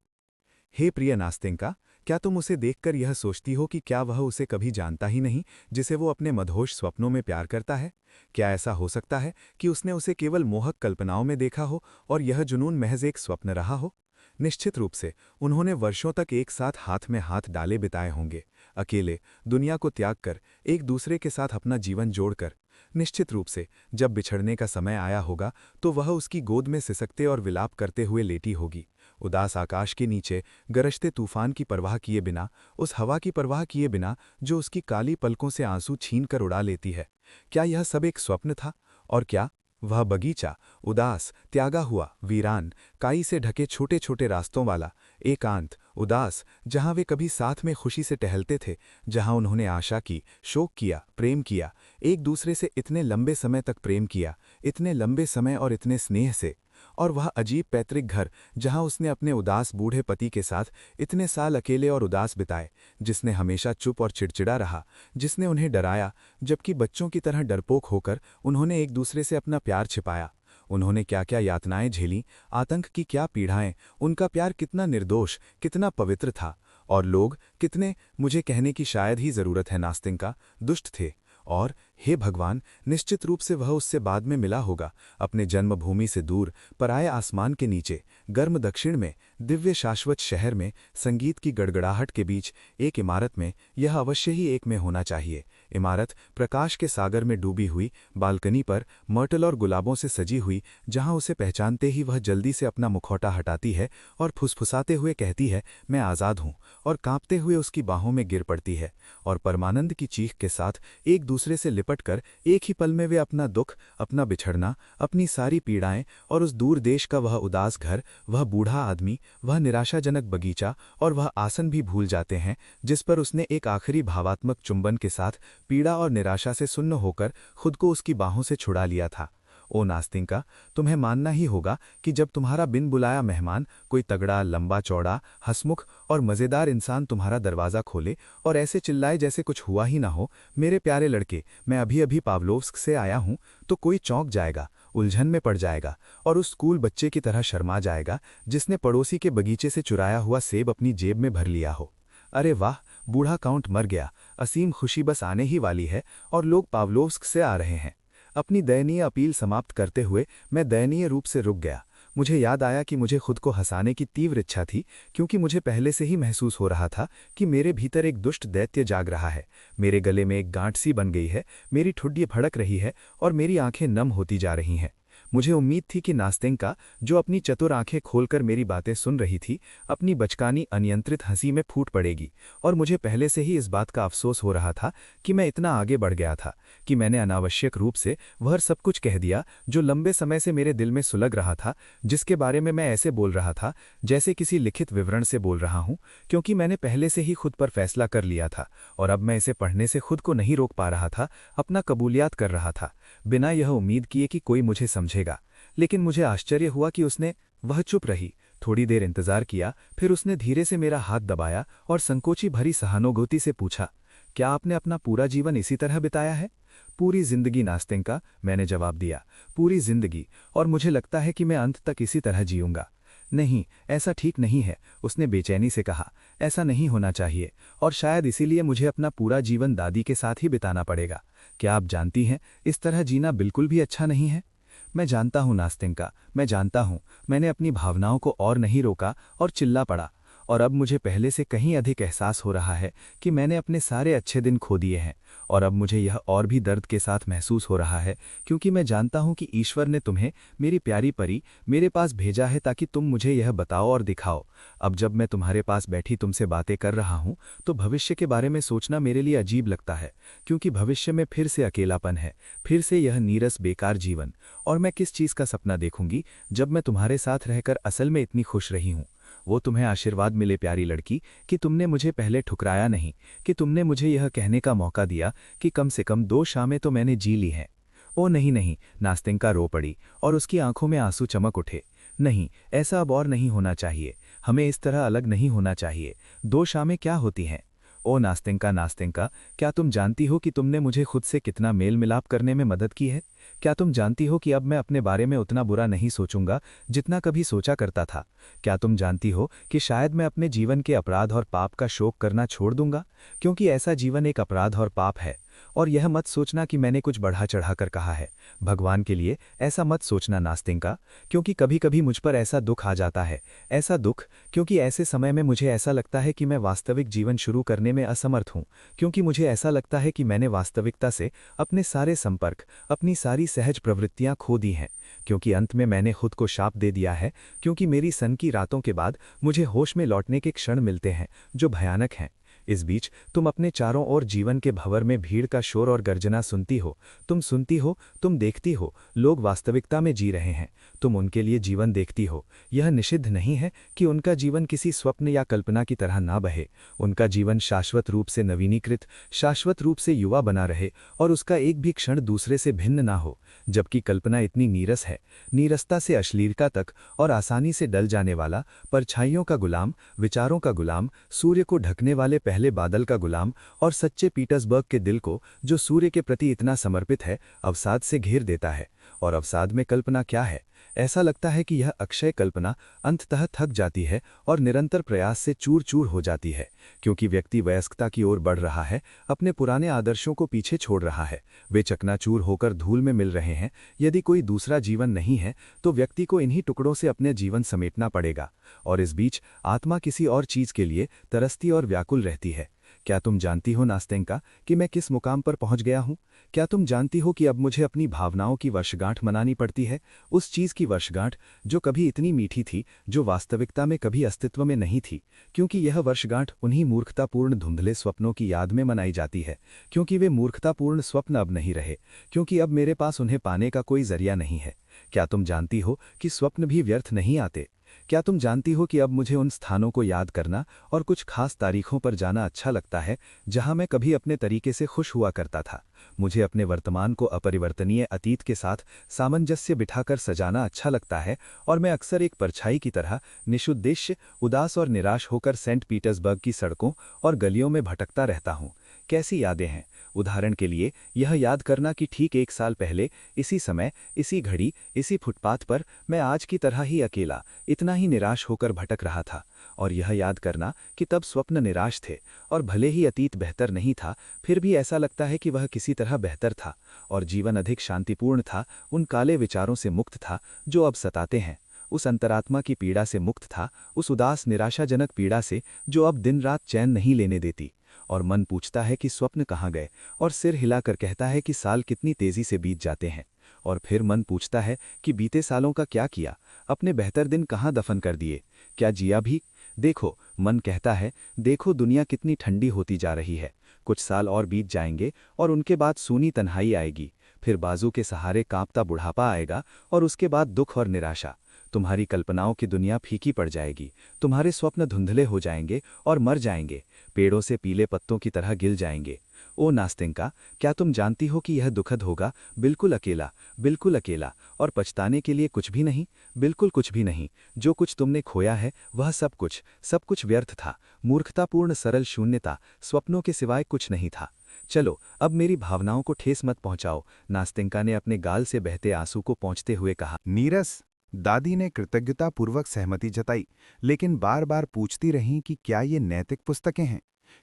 हे प्रिय नास्तिका, क्या तुम उसे देखकर यह सोचती हो कि क्या वह उसे कभी जानता ही नहीं जिसे वो अपने मदहोश स्वप्नों में प्यार करता है? क्या ऐसा हो सकता है कि उसने उसे केवल मोहक कल्पनाओं में देखा हो और यह जुनून महज एक स्वप्न रहा हो? निश्चित रूप से उन्होंने वर्षों तक एक साथ हाथ में हाथ डाले बिताए होंगे, अकेले, दुनिया को त्याग कर, एक दूसरे के साथ अपना जीवन जोड़कर। निश्चित रूप से जब बिछड़ने का समय आया होगा तो वह उसकी गोद में सिसकते और विलाप करते हुए लेटी होगी, उदास आकाश के नीचे गरजते तूफान की परवाह किए बिना, उस हवा की परवाह किए बिना जो उसकी काली पलकों से आंसू छीन कर उड़ा लेती है। क्या यह सब एक स्वप्न था? और क्या वह बगीचा, उदास, त्यागा हुआ, वीरान, काई से ढके छोटे छोटे रास्तों वाला, एकांत, उदास, जहां वे कभी साथ में खुशी से टहलते थे, जहां उन्होंने आशा की, शोक किया, प्रेम किया, एक दूसरे से इतने लंबे समय तक प्रेम किया, इतने लंबे समय और इतने स्नेह से, और वह अजीब पैतृक घर जहां उसने अपने उदास बूढ़े पति के साथ इतने साल अकेले और उदास बिताए, जिसने हमेशा चुप और चिड़चिड़ा रहा, जिसने उन्हें डराया, जबकि बच्चों की तरह डरपोक होकर उन्होंने एक दूसरे से अपना प्यार छिपाया। उन्होंने क्या क्या यातनाएं झेलीं, आतंक की क्या पीड़ाएं, उनका प्यार कितना निर्दोष, कितना पवित्र था, और लोग कितने, मुझे कहने की शायद ही जरूरत है नास्तिका, दुष्ट थे। और हे भगवान, निश्चित रूप से वह उससे बाद में मिला होगा, अपने जन्मभूमि से दूर, पराये आसमान के नीचे, गर्म दक्षिण में, दिव्य शाश्वत शहर में, संगीत की गड़गड़ाहट के बीच, एक इमारत में। यह अवश्य ही एक में होना चाहिए। इमारत प्रकाश के सागर में डूबी हुई, बालकनी पर मर्टल और गुलाबों से सजी हुई, जहां उसे पहचानते ही वह जल्दी से अपना मुखौटा हटाती है और फुसफुसाते हुए कहती है, मैं आज़ाद हूँ, और कांपते हुए उसकी बाहों में गिर पड़ती है, और परमानंद की चीख के साथ एक दूसरे से लिपटकर एक ही पल में वे अपना दुख, अपना बिछड़ना, अपनी सारी पीड़ाएं और उस दूर देश का वह उदास घर, वह बूढ़ा आदमी, वह निराशाजनक बगीचा और वह आसन भी भूल जाते हैं जिस पर उसने एक आखिरी भावात्मक चुंबन के साथ पीड़ा और निराशा से सुन्न होकर खुद को उसकी बाहों से छुड़ा लिया था। ओ नास्तिका, तुम्हें मानना ही होगा कि जब तुम्हारा बिन बुलाया मेहमान, कोई तगड़ा, लंबा चौड़ा, हंसमुख और मज़ेदार इंसान तुम्हारा दरवाज़ा खोले और ऐसे चिल्लाए जैसे कुछ हुआ ही ना हो, मेरे प्यारे लड़के, मैं अभी अभी पावलोव्स्क से आया हूँ, तो कोई चौंक जाएगा, उलझन में पड़ जाएगा और उस स्कूल बच्चे की तरह शर्मा जाएगा जिसने पड़ोसी के बगीचे से चुराया हुआ सेब अपनी जेब में भर लिया हो। अरे वाह, बूढ़ा काउंट मर गया, असीम खुशी बस आने ही वाली है और लोग पावलोव्स्क से आ रहे हैं। अपनी दयनीय अपील समाप्त करते हुए मैं दयनीय रूप से रुक गया। मुझे याद आया कि मुझे खुद को हंसाने की तीव्र इच्छा थी, क्योंकि मुझे पहले से ही महसूस हो रहा था कि मेरे भीतर एक दुष्ट दैत्य जाग रहा है, मेरे गले में एक गांठ सी बन गई है, मेरी ठुड्डी फड़क रही है और मेरी आंखें नम होती जा रही हैं। मुझे उम्मीद थी कि नास्तिका, जो अपनी चतुर आंखें खोलकर मेरी बातें सुन रही थी, अपनी बचकानी अनियंत्रित हंसी में फूट पड़ेगी, और मुझे पहले से ही इस बात का अफसोस हो रहा था कि मैं इतना आगे बढ़ गया था कि मैंने अनावश्यक रूप से वह सब कुछ कह दिया जो लंबे समय से मेरे दिल में सुलग रहा था, जिसके बारे में मैं ऐसे बोल रहा था जैसे किसी लिखित विवरण से बोल रहा हूं, क्योंकि मैंने पहले से ही खुद पर फैसला कर लिया था और अब मैं इसे पढ़ने से खुद को नहीं रोक पा रहा था, अपना कबूलियात कर रहा था, बिना यह उम्मीद किए कि कोई मुझे समझेगा। लेकिन मुझे आश्चर्य हुआ कि उसने, वह चुप रही, थोड़ी देर इंतजार किया, फिर उसने धीरे से मेरा हाथ दबाया और संकोची भरी सहानुभूति से पूछा, क्या आपने अपना पूरा जीवन इसी तरह बिताया है? पूरी जिंदगी नास्तिंका, मैंने जवाब दिया। पूरी जिंदगी, और मुझे लगता है कि मैं अंत तक इसी तरह जीऊंगा। नहीं, ऐसा ठीक नहीं है, उसने बेचैनी से कहा। ऐसा नहीं होना चाहिए, और शायद इसीलिए मुझे अपना पूरा जीवन दादी के साथ ही बिताना पड़ेगा। क्या आप जानती हैं, इस तरह जीना बिल्कुल भी अच्छा नहीं है। मैं जानता हूँ नास्तिंका, मैं जानता हूँ। मैंने अपनी भावनाओं को और नहीं रोका और चिल्ला पड़ा। और अब मुझे पहले से कहीं अधिक एहसास हो रहा है कि मैंने अपने सारे अच्छे दिन खो दिए हैं। और अब मुझे यह और भी दर्द के साथ महसूस हो रहा है, क्योंकि मैं जानता हूं कि ईश्वर ने तुम्हें, मेरी प्यारी परी, मेरे पास भेजा है ताकि तुम मुझे यह बताओ और दिखाओ। अब जब मैं तुम्हारे पास बैठी तुमसे बातें कर रहा हूं, तो भविष्य के बारे में सोचना मेरे लिए अजीब लगता है, क्योंकि भविष्य में फिर से अकेलापन है, फिर से यह नीरस बेकार जीवन। और मैं किस चीज़ का सपना देखूंगी जब मैं तुम्हारे साथ रहकर असल में इतनी खुश रही हूँ। वो तुम्हें आशीर्वाद मिले प्यारी लड़की, कि तुमने मुझे पहले ठुकराया नहीं, कि तुमने मुझे यह कहने का मौका दिया कि कम से कम 2 शामें तो मैंने जी ली हैं। ओ नहीं नहीं, नास्तिंका रो पड़ी और उसकी आंखों में आंसू चमक उठे। नहीं, ऐसा अब और नहीं होना चाहिए, हमें इस तरह अलग नहीं होना चाहिए। 2 शामें क्या होती हैं? ओ नास्तिंका, नास्तिंका, क्या तुम जानती हो कि तुमने मुझे खुद से कितना मेल मिलाप करने में मदद की है? क्या तुम जानती हो कि अब मैं अपने बारे में उतना बुरा नहीं सोचूंगा जितना कभी सोचा करता था? क्या तुम जानती हो कि शायद मैं अपने जीवन के अपराध और पाप का शोक करना छोड़ दूंगा, क्योंकि ऐसा जीवन एक अपराध और पाप है। और यह मत सोचना कि मैंने कुछ बढ़ा चढ़ाकर कहा है, भगवान के लिए ऐसा मत सोचना नास्तिंका, क्योंकि कभी कभी मुझ पर ऐसा दुख आ जाता है, ऐसा दुख, क्योंकि ऐसे समय में मुझे ऐसा लगता है कि मैं वास्तविक जीवन शुरू करने में असमर्थ हूँ, क्योंकि मुझे ऐसा लगता है कि मैंने वास्तविकता से अपने सारे संपर्क, अपनी सारी सहज प्रवृत्तियां खो दी हैं, क्योंकि अंत में मैंने खुद को शाप दे दिया है, क्योंकि मेरी सन की रातों के बाद मुझे होश में लौटने के क्षण मिलते हैं जो भयानक हैं। इस बीच तुम अपने चारों ओर जीवन के भंवर में भीड़ का शोर और गर्जना सुनती हो, तुम सुनती हो, तुम देखती हो, लोग वास्तविकता में जी रहे हैं, तुम उनके लिए जीवन देखती हो। यह निषिद्ध नहीं है कि उनका जीवन किसी स्वप्न या कल्पना की तरह ना बहे, उनका जीवन शाश्वत रूप से नवीनीकृत, शाश्वत रूप से युवा बना रहे और उसका एक भी क्षण दूसरे से भिन्न ना हो। जबकि कल्पना इतनी नीरस है, नीरसता से अश्लीलता तक, और आसानी से डल जाने वाला, परछाइयों का गुलाम, विचारों का गुलाम, सूर्य को ढकने वाले पहले बादल का गुलाम, और सच्चे पीटर्सबर्ग के दिल को, जो सूर्य के प्रति इतना समर्पित है, अवसाद से घेर देता है। और अवसाद में कल्पना क्या है? ऐसा लगता है कि यह अक्षय कल्पना अंततः थक जाती है और निरंतर प्रयास से चूर चूर हो जाती है, क्योंकि व्यक्ति वयस्कता की ओर बढ़ रहा है, अपने पुराने आदर्शों को पीछे छोड़ रहा है, वे चकनाचूर होकर धूल में मिल रहे हैं। यदि कोई दूसरा जीवन नहीं है तो व्यक्ति को इन्हीं टुकड़ों से अपने जीवन समेटना पड़ेगा, और इस बीच आत्मा किसी और चीज के लिए तरसती और व्याकुल रहती है। क्या तुम जानती हो नास्तिंका कि मैं किस मुकाम पर पहुंच गया हूं? क्या तुम जानती हो कि अब मुझे अपनी भावनाओं की वर्षगांठ मनानी पड़ती है, उस चीज की वर्षगांठ जो कभी इतनी मीठी थी, जो वास्तविकता में कभी अस्तित्व में नहीं थी, क्योंकि यह वर्षगांठ उन्हीं मूर्खतापूर्ण धुंधले स्वप्नों की याद में मनाई जाती है, क्योंकि वे मूर्खतापूर्ण स्वप्न अब नहीं रहे, क्योंकि अब मेरे पास उन्हें पाने का कोई जरिया नहीं है। क्या तुम जानती हो कि स्वप्न भी व्यर्थ नहीं आते? क्या तुम जानती हो कि अब मुझे उन स्थानों को याद करना और कुछ खास तारीखों पर जाना अच्छा लगता है जहां मैं कभी अपने तरीके से खुश हुआ करता था? मुझे अपने वर्तमान को अपरिवर्तनीय अतीत के साथ सामंजस्य बिठाकर सजाना अच्छा लगता है, और मैं अक्सर एक परछाई की तरह निषुद्देश्य, उदास और निराश होकर सेंट पीटर्सबर्ग की सड़कों और गलियों में भटकता रहता हूँ। कैसी यादें हैं! उदाहरण के लिए यह याद करना कि ठीक 1 साल पहले इसी समय, इसी घड़ी, इसी फुटपाथ पर मैं आज की तरह ही अकेला, इतना ही निराश होकर भटक रहा था, और यह याद करना कि तब स्वप्न निराश थे, और भले ही अतीत बेहतर नहीं था, फिर भी ऐसा लगता है कि वह किसी तरह बेहतर था, और जीवन अधिक शांतिपूर्ण था, उन काले विचारों से मुक्त था जो अब सताते हैं, उस अंतरात्मा की पीड़ा से मुक्त था, उस उदास निराशाजनक पीड़ा से जो अब दिन रात चैन नहीं लेने देती। और मन पूछता है कि स्वप्न कहाँ गए, और सिर हिलाकर कहता है कि साल कितनी तेजी से बीत जाते हैं। और फिर मन पूछता है कि बीते सालों का क्या किया, अपने बेहतर दिन कहाँ दफन कर दिए, क्या जिया भी? देखो, मन कहता है, देखो दुनिया कितनी ठंडी होती जा रही है, कुछ साल और बीत जाएंगे और उनके बाद सूनी तन्हाई आएगी, फिर बाजू के सहारे कांपता बुढ़ापा आएगा, और उसके बाद दुख और निराशा। तुम्हारी कल्पनाओं की दुनिया फीकी पड़ जाएगी, तुम्हारे स्वप्न धुंधले हो जाएंगे और मर जाएंगे, पेड़ों से पीले पत्तों की तरह गिल जाएंगे। ओ नास्तिंका, क्या तुम जानती हो कि यह दुखद होगा? बिल्कुल अकेला, और पछताने के लिए कुछ भी नहीं, बिल्कुल कुछ भी नहीं। जो कुछ तुमने खोया है वह सब कुछ व्यर्थ था, मूर्खतापूर्ण सरल शून्यता, स्वप्नों के सिवाय कुछ नहीं था। चलो अब मेरी भावनाओं को ठेस मत पहुंचाओ, नास्तिंका ने अपने गाल से बहते आंसू को पोंछते हुए कहा। नीरस, दादी ने कृतज्ञतापूर्वक सहमति जताई, लेकिन बार बार पूछती रहीं कि क्या ये नैतिक पुस्तकें हैं,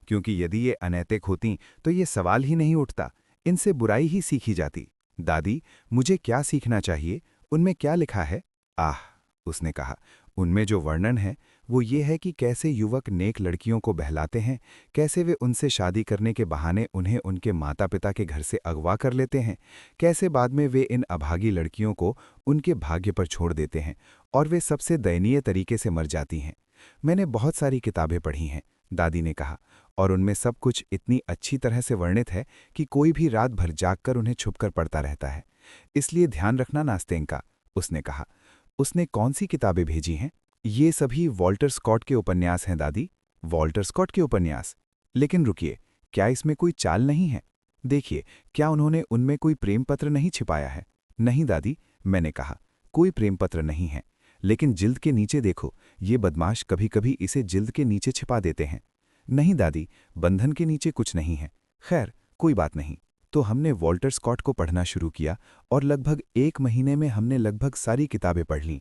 क्योंकि यदि ये अनैतिक होतीं तो ये सवाल ही नहीं उठता, इनसे बुराई ही सीखी जाती। दादी, मुझे क्या सीखना चाहिए? उनमें क्या लिखा है? आह, उसने कहा, उनमें जो वर्णन है वो ये है कि कैसे युवक नेक लड़कियों को बहलाते हैं, कैसे वे उनसे शादी करने के बहाने उन्हें उनके माता पिता के घर से अगवा कर लेते हैं, कैसे बाद में वे इन अभागी लड़कियों को उनके भाग्य पर छोड़ देते हैं और वे सबसे दयनीय तरीके से मर जाती हैं। मैंने बहुत सारी किताबें पढ़ी हैं, दादी ने कहा, और उनमें सब कुछ इतनी अच्छी तरह से वर्णित है कि कोई भी रात भर जागकर उन्हें छुपकर पढ़ता रहता है। इसलिए ध्यान रखना नास्तेंका, उसने कहा। उसने कौन सी किताबें भेजी हैं? ये सभी वॉल्टर स्कॉट के उपन्यास हैं दादी। वॉल्टर स्कॉट के उपन्यास? लेकिन रुकिए, क्या इसमें कोई चाल नहीं है? देखिए, क्या उन्होंने उनमें कोई प्रेम पत्र नहीं छिपाया है? नहीं दादी, मैंने कहा, कोई प्रेम पत्र नहीं है, लेकिन जिल्द के नीचे देखो, ये बदमाश कभी कभी इसे जिल्द के नीचे छिपा देते हैं। नहीं दादी, बंधन के नीचे कुछ नहीं है। खैर, कोई बात नहीं। तो हमने वॉल्टर स्कॉट को पढ़ना शुरू किया और लगभग 1 महीने में हमने लगभग सारी किताबें पढ़ लीं।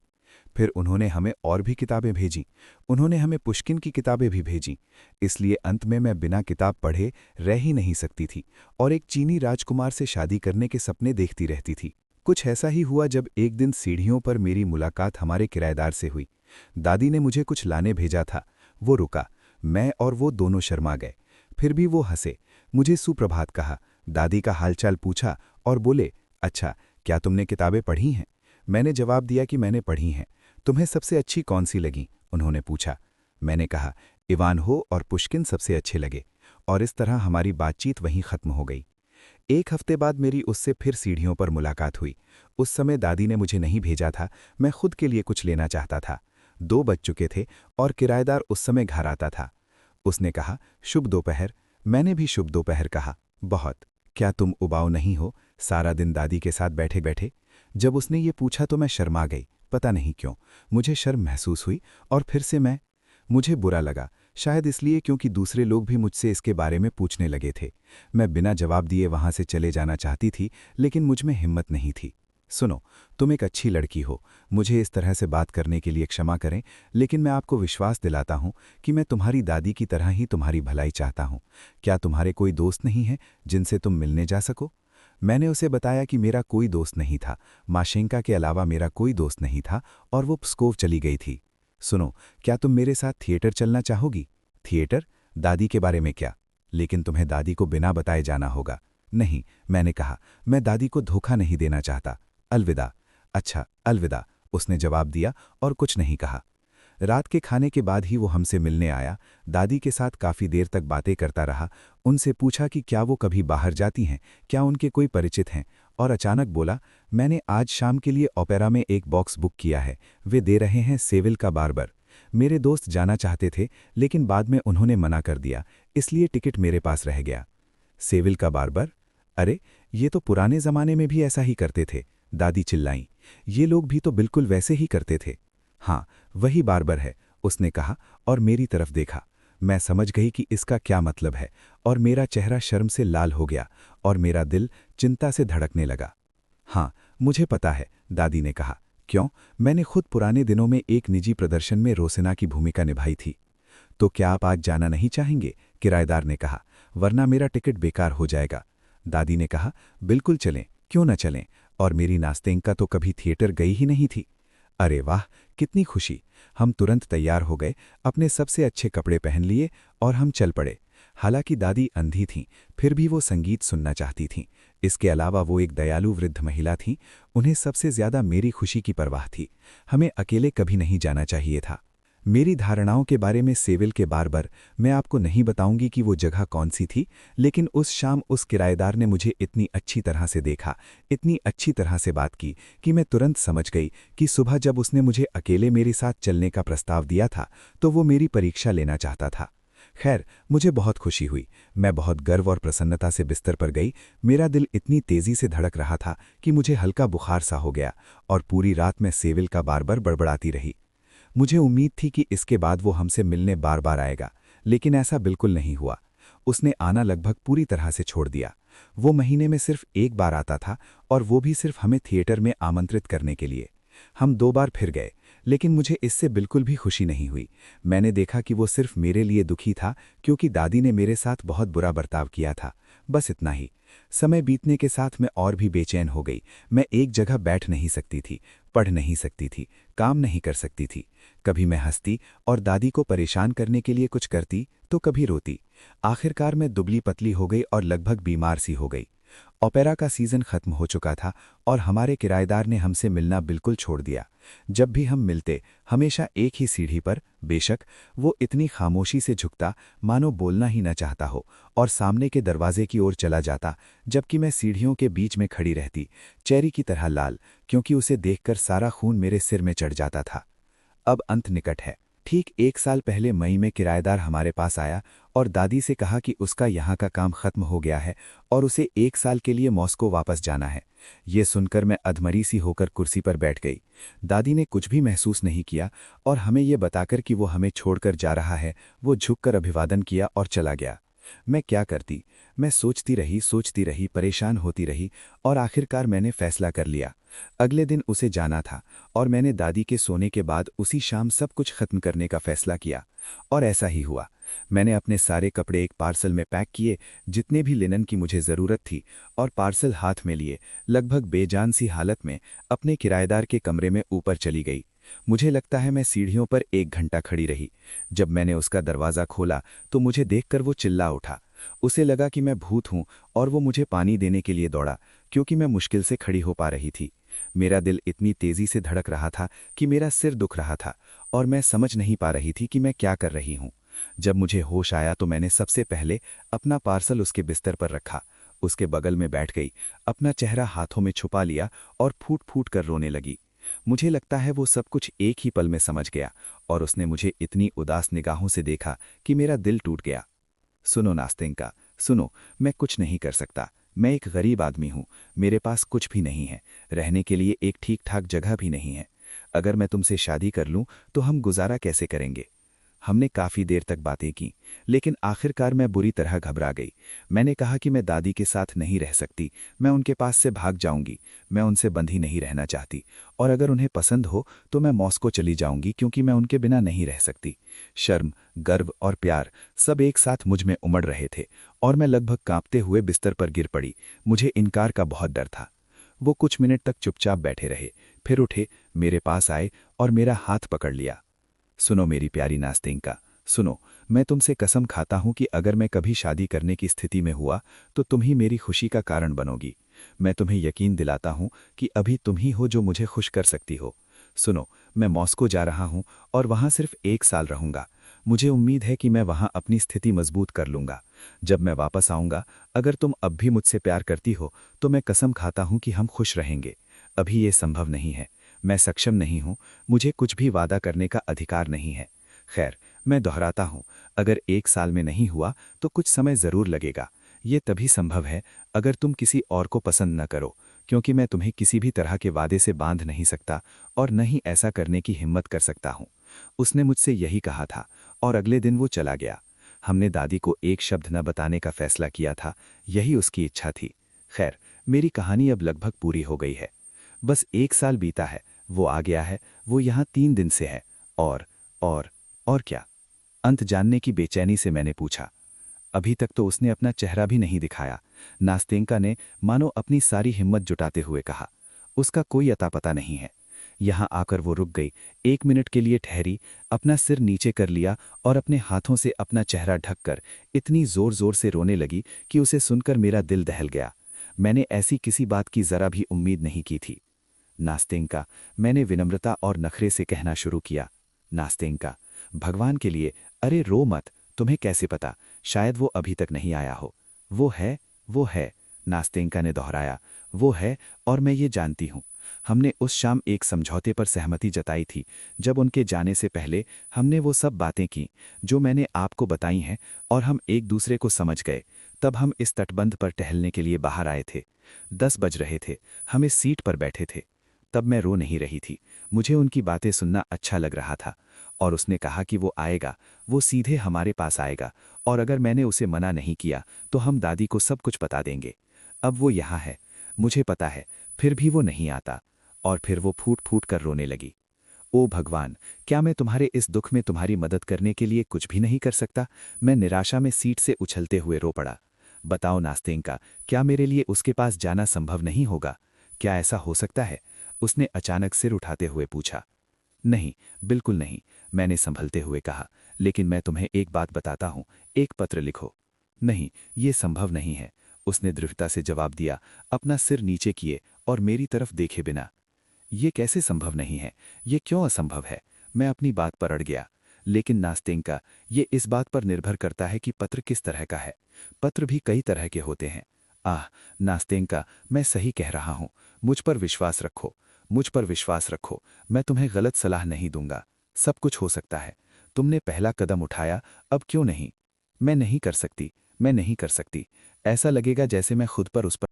फिर उन्होंने हमें और भी किताबें भेजीं। उन्होंने हमें पुश्किन की किताबें भी भेजीं। इसलिए अंत में मैं बिना किताब पढ़े रह ही नहीं सकती थी और एक चीनी राजकुमार से शादी करने के सपने देखती रहती थी। कुछ ऐसा ही हुआ जब एक दिन सीढ़ियों पर मेरी मुलाकात हमारे किराएदार से हुई। दादी ने मुझे कुछ लाने भेजा था। वो रुका, मैं और वो दोनों शर्मा गए। फिर भी वो हंसे, मुझे सुप्रभात कहा, दादी का हालचाल पूछा और बोले, अच्छा, क्या तुमने किताबें पढ़ी हैं? मैंने जवाब दिया कि मैंने पढ़ी हैं। तुम्हें सबसे अच्छी कौन सी लगी? उन्होंने पूछा। मैंने कहा, इवानहो और पुश्किन सबसे अच्छे लगे, और इस तरह हमारी बातचीत वहीं खत्म हो गई। 1 हफ्ते बाद मेरी उससे फिर सीढ़ियों पर मुलाकात हुई। उस समय दादी ने मुझे नहीं भेजा था, मैं खुद के लिए कुछ लेना चाहता था। 2 बज चुके थे और किराएदार उस समय घर आता था। उसने कहा, शुभ दोपहर। मैंने भी शुभ दोपहर कहा। बहुत। क्या तुम उबाऊ नहीं हो, सारा दिन दादी के साथ बैठे बैठे? जब उसने ये पूछा तो मैं शर्मा गई, पता नहीं क्यों। मुझे शर्म महसूस हुई और फिर से मुझे बुरा लगा, शायद इसलिए क्योंकि दूसरे लोग भी मुझसे इसके बारे में पूछने लगे थे। मैं बिना जवाब दिए वहां से चले जाना चाहती थी, लेकिन मुझ में हिम्मत नहीं थी। सुनो, तुम एक अच्छी लड़की हो, मुझे इस तरह से बात करने के लिए क्षमा करें, लेकिन मैं आपको विश्वास दिलाता हूं कि मैं तुम्हारी दादी की तरह ही तुम्हारी भलाई चाहता हूं। क्या तुम्हारे कोई दोस्त नहीं हैं जिनसे तुम मिलने जा सको? मैंने उसे बताया कि मेरा कोई दोस्त नहीं था, माशेंका के अलावा मेरा कोई दोस्त नहीं था, और वो प्स्कोव चली गई थी। सुनो, क्या तुम मेरे साथ थिएटर चलना चाहोगी? थिएटर? दादी के बारे में क्या? लेकिन तुम्हें दादी को बिना बताए जाना होगा। नहीं, मैंने कहा, मैं दादी को धोखा नहीं देना चाहता। अलविदा। अच्छा, अलविदा, उसने जवाब दिया और कुछ नहीं कहा। रात के खाने के बाद ही वो हमसे मिलने आया। दादी के साथ काफ़ी देर तक बातें करता रहा। उनसे पूछा कि क्या वो कभी बाहर जाती हैं, क्या उनके कोई परिचित हैं, और अचानक बोला, मैंने आज शाम के लिए ओपेरा में एक बॉक्स बुक किया है, वे दे रहे हैं सेविल का बार्बर। मेरे दोस्त जाना चाहते थे, लेकिन बाद में उन्होंने मना कर दिया, इसलिए टिकट मेरे पास रह गया। सेविल का बार्बर? अरे, ये तो पुराने ज़माने में भी ऐसा ही करते थे, दादी चिल्लाईं। ये लोग भी तो बिल्कुल वैसे ही करते थे। हाँ, वही बार्बर है, उसने कहा और मेरी तरफ देखा। मैं समझ गई कि इसका क्या मतलब है, और मेरा चेहरा शर्म से लाल हो गया और मेरा दिल चिंता से धड़कने लगा। हाँ, मुझे पता है, दादी ने कहा। क्यों? मैंने खुद पुराने दिनों में एक निजी प्रदर्शन में रोसिना की भूमिका निभाई थी। तो क्या आप आज जाना नहीं चाहेंगे? किराएदार ने कहा, वरना मेरा टिकट बेकार हो जाएगा। दादी ने कहा, बिल्कुल चलें, क्यों न चलें, और मेरी नास्तेंका तो कभी थिएटर गई ही नहीं थी। अरे वाह, कितनी खुशी! हम तुरंत तैयार हो गए, अपने सबसे अच्छे कपड़े पहन लिए और हम चल पड़े। हालांकि दादी अंधी थीं, फिर भी वो संगीत सुनना चाहती थीं। इसके अलावा वो एक दयालु वृद्ध महिला थीं, उन्हें सबसे ज्यादा मेरी खुशी की परवाह थी। हमें अकेले कभी नहीं जाना चाहिए था। मेरी धारणाओं के बारे में सेविल के बार्बर, मैं आपको नहीं बताऊंगी कि वो जगह कौन सी थी, लेकिन उस शाम उस किराएदार ने मुझे इतनी अच्छी तरह से देखा, इतनी अच्छी तरह से बात की कि मैं तुरंत समझ गई कि सुबह जब उसने मुझे अकेले मेरे साथ चलने का प्रस्ताव दिया था तो वो मेरी परीक्षा लेना चाहता था। खैर, मुझे बहुत खुशी हुई। मैं बहुत गर्व और प्रसन्नता से बिस्तर पर गई। मेरा दिल इतनी तेजी से धड़क रहा था कि मुझे हल्का बुखार सा हो गया और पूरी रात मैं सेविल का बार बार बड़बड़ाती रही। मुझे उम्मीद थी कि इसके बाद वो हमसे मिलने बार बार आएगा, लेकिन ऐसा बिल्कुल नहीं हुआ। उसने आना लगभग पूरी तरह से छोड़ दिया। वो महीने में सिर्फ एक बार आता था, और वो भी सिर्फ हमें थिएटर में आमंत्रित करने के लिए। हम 2 बार फिर गए, लेकिन मुझे इससे बिल्कुल भी खुशी नहीं हुई। मैंने देखा कि वो सिर्फ मेरे लिए दुखी था, क्योंकि दादी ने मेरे साथ बहुत बुरा बर्ताव किया था। बस इतना ही। समय बीतने के साथ मैं और भी बेचैन हो गई। मैं एक जगह बैठ नहीं सकती थी, पढ़ नहीं सकती थी, काम नहीं कर सकती थी। कभी मैं हंसती और दादी को परेशान करने के लिए कुछ करती, तो कभी रोती। आखिरकार मैं दुबली पतली हो गई और लगभग बीमार सी हो गई। ओपेरा का सीजन खत्म हो चुका था और हमारे किराएदार ने हमसे मिलना बिल्कुल छोड़ दिया। जब भी हम मिलते, हमेशा एक ही सीढ़ी पर, बेशक वो इतनी खामोशी से झुकता मानो बोलना ही न चाहता हो, और सामने के दरवाजे की ओर चला जाता, जबकि मैं सीढ़ियों के बीच में खड़ी रहती, चेरी की तरह लाल, क्योंकि उसे देखकर सारा खून मेरे सिर में चढ़ जाता था। अब अंत निकट है। ठीक 1 साल पहले मई में किराएदार हमारे पास आया और दादी से कहा कि उसका यहाँ का काम खत्म हो गया है और उसे 1 साल के लिए मॉस्को वापस जाना है। ये सुनकर मैं अधमरी सी होकर कुर्सी पर बैठ गई। दादी ने कुछ भी महसूस नहीं किया और हमें ये बताकर कि वो हमें छोड़कर जा रहा है, वो झुककर अभिवादन किया और चला गया। मैं क्या करती? मैं सोचती रही, परेशान होती रही, और आखिरकार मैंने फैसला कर लिया। अगले दिन उसे जाना था और मैंने दादी के सोने के बाद उसी शाम सब कुछ खत्म करने का फैसला किया, और ऐसा ही हुआ। मैंने अपने सारे कपड़े एक पार्सल में पैक किए, जितने भी लिनन की मुझे ज़रूरत थी, और पार्सल हाथ में लिए लगभग बेजान सी हालत में अपने किराएदार के कमरे में ऊपर चली गई। मुझे लगता है मैं सीढ़ियों पर 1 घंटा खड़ी रही। जब मैंने उसका दरवाज़ा खोला तो मुझे देखकर वो चिल्ला उठा। उसे लगा कि मैं भूत हूं और वो मुझे पानी देने के लिए दौड़ा, क्योंकि मैं मुश्किल से खड़ी हो पा रही थी। मेरा दिल इतनी तेजी से धड़क रहा था कि मेरा सिर दुख रहा था और मैं समझ नहीं पा रही थी कि मैं क्या कर रही हूं। जब मुझे होश आया तो मैंने सबसे पहले अपना पार्सल उसके बिस्तर पर रखा, उसके बगल में बैठ गई, अपना चेहरा हाथों में छुपा लिया और फूट फूट कर रोने लगी। मुझे लगता है वो सब कुछ एक ही पल में समझ गया और उसने मुझे इतनी उदास निगाहों से देखा कि मेरा दिल टूट गया। सुनो नास्तेंका, सुनो, मैं कुछ नहीं कर सकता। मैं एक गरीब आदमी हूँ, मेरे पास कुछ भी नहीं है, रहने के लिए एक ठीक ठाक जगह भी नहीं है। अगर मैं तुमसे शादी कर लूँ तो हम गुजारा कैसे करेंगे? हमने काफ़ी देर तक बातें की, लेकिन आखिरकार मैं बुरी तरह घबरा गई। मैंने कहा कि मैं दादी के साथ नहीं रह सकती, मैं उनके पास से भाग जाऊंगी। मैं उनसे बंधी नहीं रहना चाहती, और अगर उन्हें पसंद हो तो मैं मॉस्को चली जाऊंगी, क्योंकि मैं उनके बिना नहीं रह सकती। शर्म, गर्व और प्यार सब एक साथ मुझ में उमड़ रहे थे, और मैं लगभग कांपते हुए बिस्तर पर गिर पड़ी। मुझे इनकार का बहुत डर था। वो कुछ मिनट तक चुपचाप बैठे रहे, फिर उठे, मेरे पास आए और मेरा हाथ पकड़ लिया। सुनो मेरी प्यारी नास्तेंका, सुनो, मैं तुमसे कसम खाता हूं कि अगर मैं कभी शादी करने की स्थिति में हुआ तो तुम ही मेरी खुशी का कारण बनोगी। मैं तुम्हें यकीन दिलाता हूं कि अभी तुम ही हो जो मुझे खुश कर सकती हो। सुनो, मैं मॉस्को जा रहा हूं और वहां सिर्फ 1 साल रहूंगा। मुझे उम्मीद है कि मैं वहां अपनी स्थिति मजबूत कर लूंगा। जब मैं वापस आऊंगा, अगर तुम अब भी मुझसे प्यार करती हो तो मैं कसम खाता हूं कि हम खुश रहेंगे। अभी ये संभव नहीं है, मैं सक्षम नहीं हूं, मुझे कुछ भी वादा करने का अधिकार नहीं है। खैर, मैं दोहराता हूं, अगर 1 साल में नहीं हुआ तो कुछ समय ज़रूर लगेगा। ये तभी संभव है अगर तुम किसी और को पसंद न करो, क्योंकि मैं तुम्हें किसी भी तरह के वादे से बांध नहीं सकता और न ही ऐसा करने की हिम्मत कर सकता हूं। उसने मुझसे यही कहा था और अगले दिन वो चला गया। हमने दादी को एक शब्द न बताने का फैसला किया था, यही उसकी इच्छा थी। खैर, मेरी कहानी अब लगभग पूरी हो गई है। बस 1 साल बीता है, वो आ गया है, वो यहाँ 3 दिन से है, और क्या? अंत जानने की बेचैनी से मैंने पूछा। अभी तक तो उसने अपना चेहरा भी नहीं दिखाया। नास्तेंका ने मानो अपनी सारी हिम्मत जुटाते हुए कहा। उसका कोई अता पता नहीं है। यहाँ आकर वो रुक गई, 1 मिनट के लिए ठहरी, अपना सिर नीचे कर लिया और अपने हाथों से अपना चेहरा ढककर इतनी जोर जोर से रोने लगी कि उसे सुनकर मेरा दिल दहल गया। मैंने ऐसी किसी बात की जरा भी उम्मीद नहीं की थी। नास्तेंका, मैंने विनम्रता और नखरे से कहना शुरू किया। नास्तेंका, भगवान के लिए, अरे रो मत, तुम्हें कैसे पता? शायद वो अभी तक नहीं आया हो। वो है, नास्तेंका ने दोहराया। वो है, और मैं ये जानती हूँ। हमने उस शाम एक समझौते पर सहमति जताई थी। जब उनके जाने से पहले हमने वो सब बातें की जो मैंने आपको बताई हैं, और हम एक दूसरे को समझ गए। तब हम इस तटबंध पर टहलने के लिए बाहर आए थे। 10 बज रहे थे। हम इस सीट पर बैठे थे। तब मैं रो नहीं रही थी। मुझे उनकी बातें सुनना अच्छा लग रहा था। और उसने कहा कि वो आएगा, वो सीधे हमारे पास आएगा, और अगर मैंने उसे मना नहीं किया तो हम दादी को सब कुछ बता देंगे। अब वो यहाँ है, मुझे पता है, फिर भी वो नहीं आता। और फिर वो फूट फूट कर रोने लगी। ओ भगवान, क्या मैं तुम्हारे इस दुख में तुम्हारी मदद करने के लिए कुछ भी नहीं कर सकता? मैं निराशा में सीट से उछलते हुए रो पड़ा। बताओ नास्तेंका, क्या मेरे लिए उसके पास जाना संभव नहीं होगा? क्या ऐसा हो सकता है? उसने अचानक सिर उठाते हुए पूछा। नहीं, बिल्कुल नहीं, मैंने संभलते हुए कहा। लेकिन मैं तुम्हें एक बात बताता हूं, एक पत्र लिखो। नहीं, ये संभव नहीं है, उसने दृढ़ता से जवाब दिया, अपना सिर नीचे किए और मेरी तरफ देखे बिना। ये कैसे संभव नहीं है? ये क्यों असंभव है? मैं अपनी बात पर अड़ गया। लेकिन नास्तेंका, ये इस बात पर निर्भर करता है कि पत्र किस तरह का है। पत्र भी कई तरह के होते हैं। आह नास्तेंका, मैं सही कह रहा हूं। मुझ पर विश्वास रखो, मुझ पर विश्वास रखो। मैं तुम्हें गलत सलाह नहीं दूंगा। सब कुछ हो सकता है। तुमने पहला कदम उठाया, अब क्यों नहीं? मैं नहीं कर सकती, मैं नहीं कर सकती। ऐसा लगेगा जैसे मैं खुद पर उस पर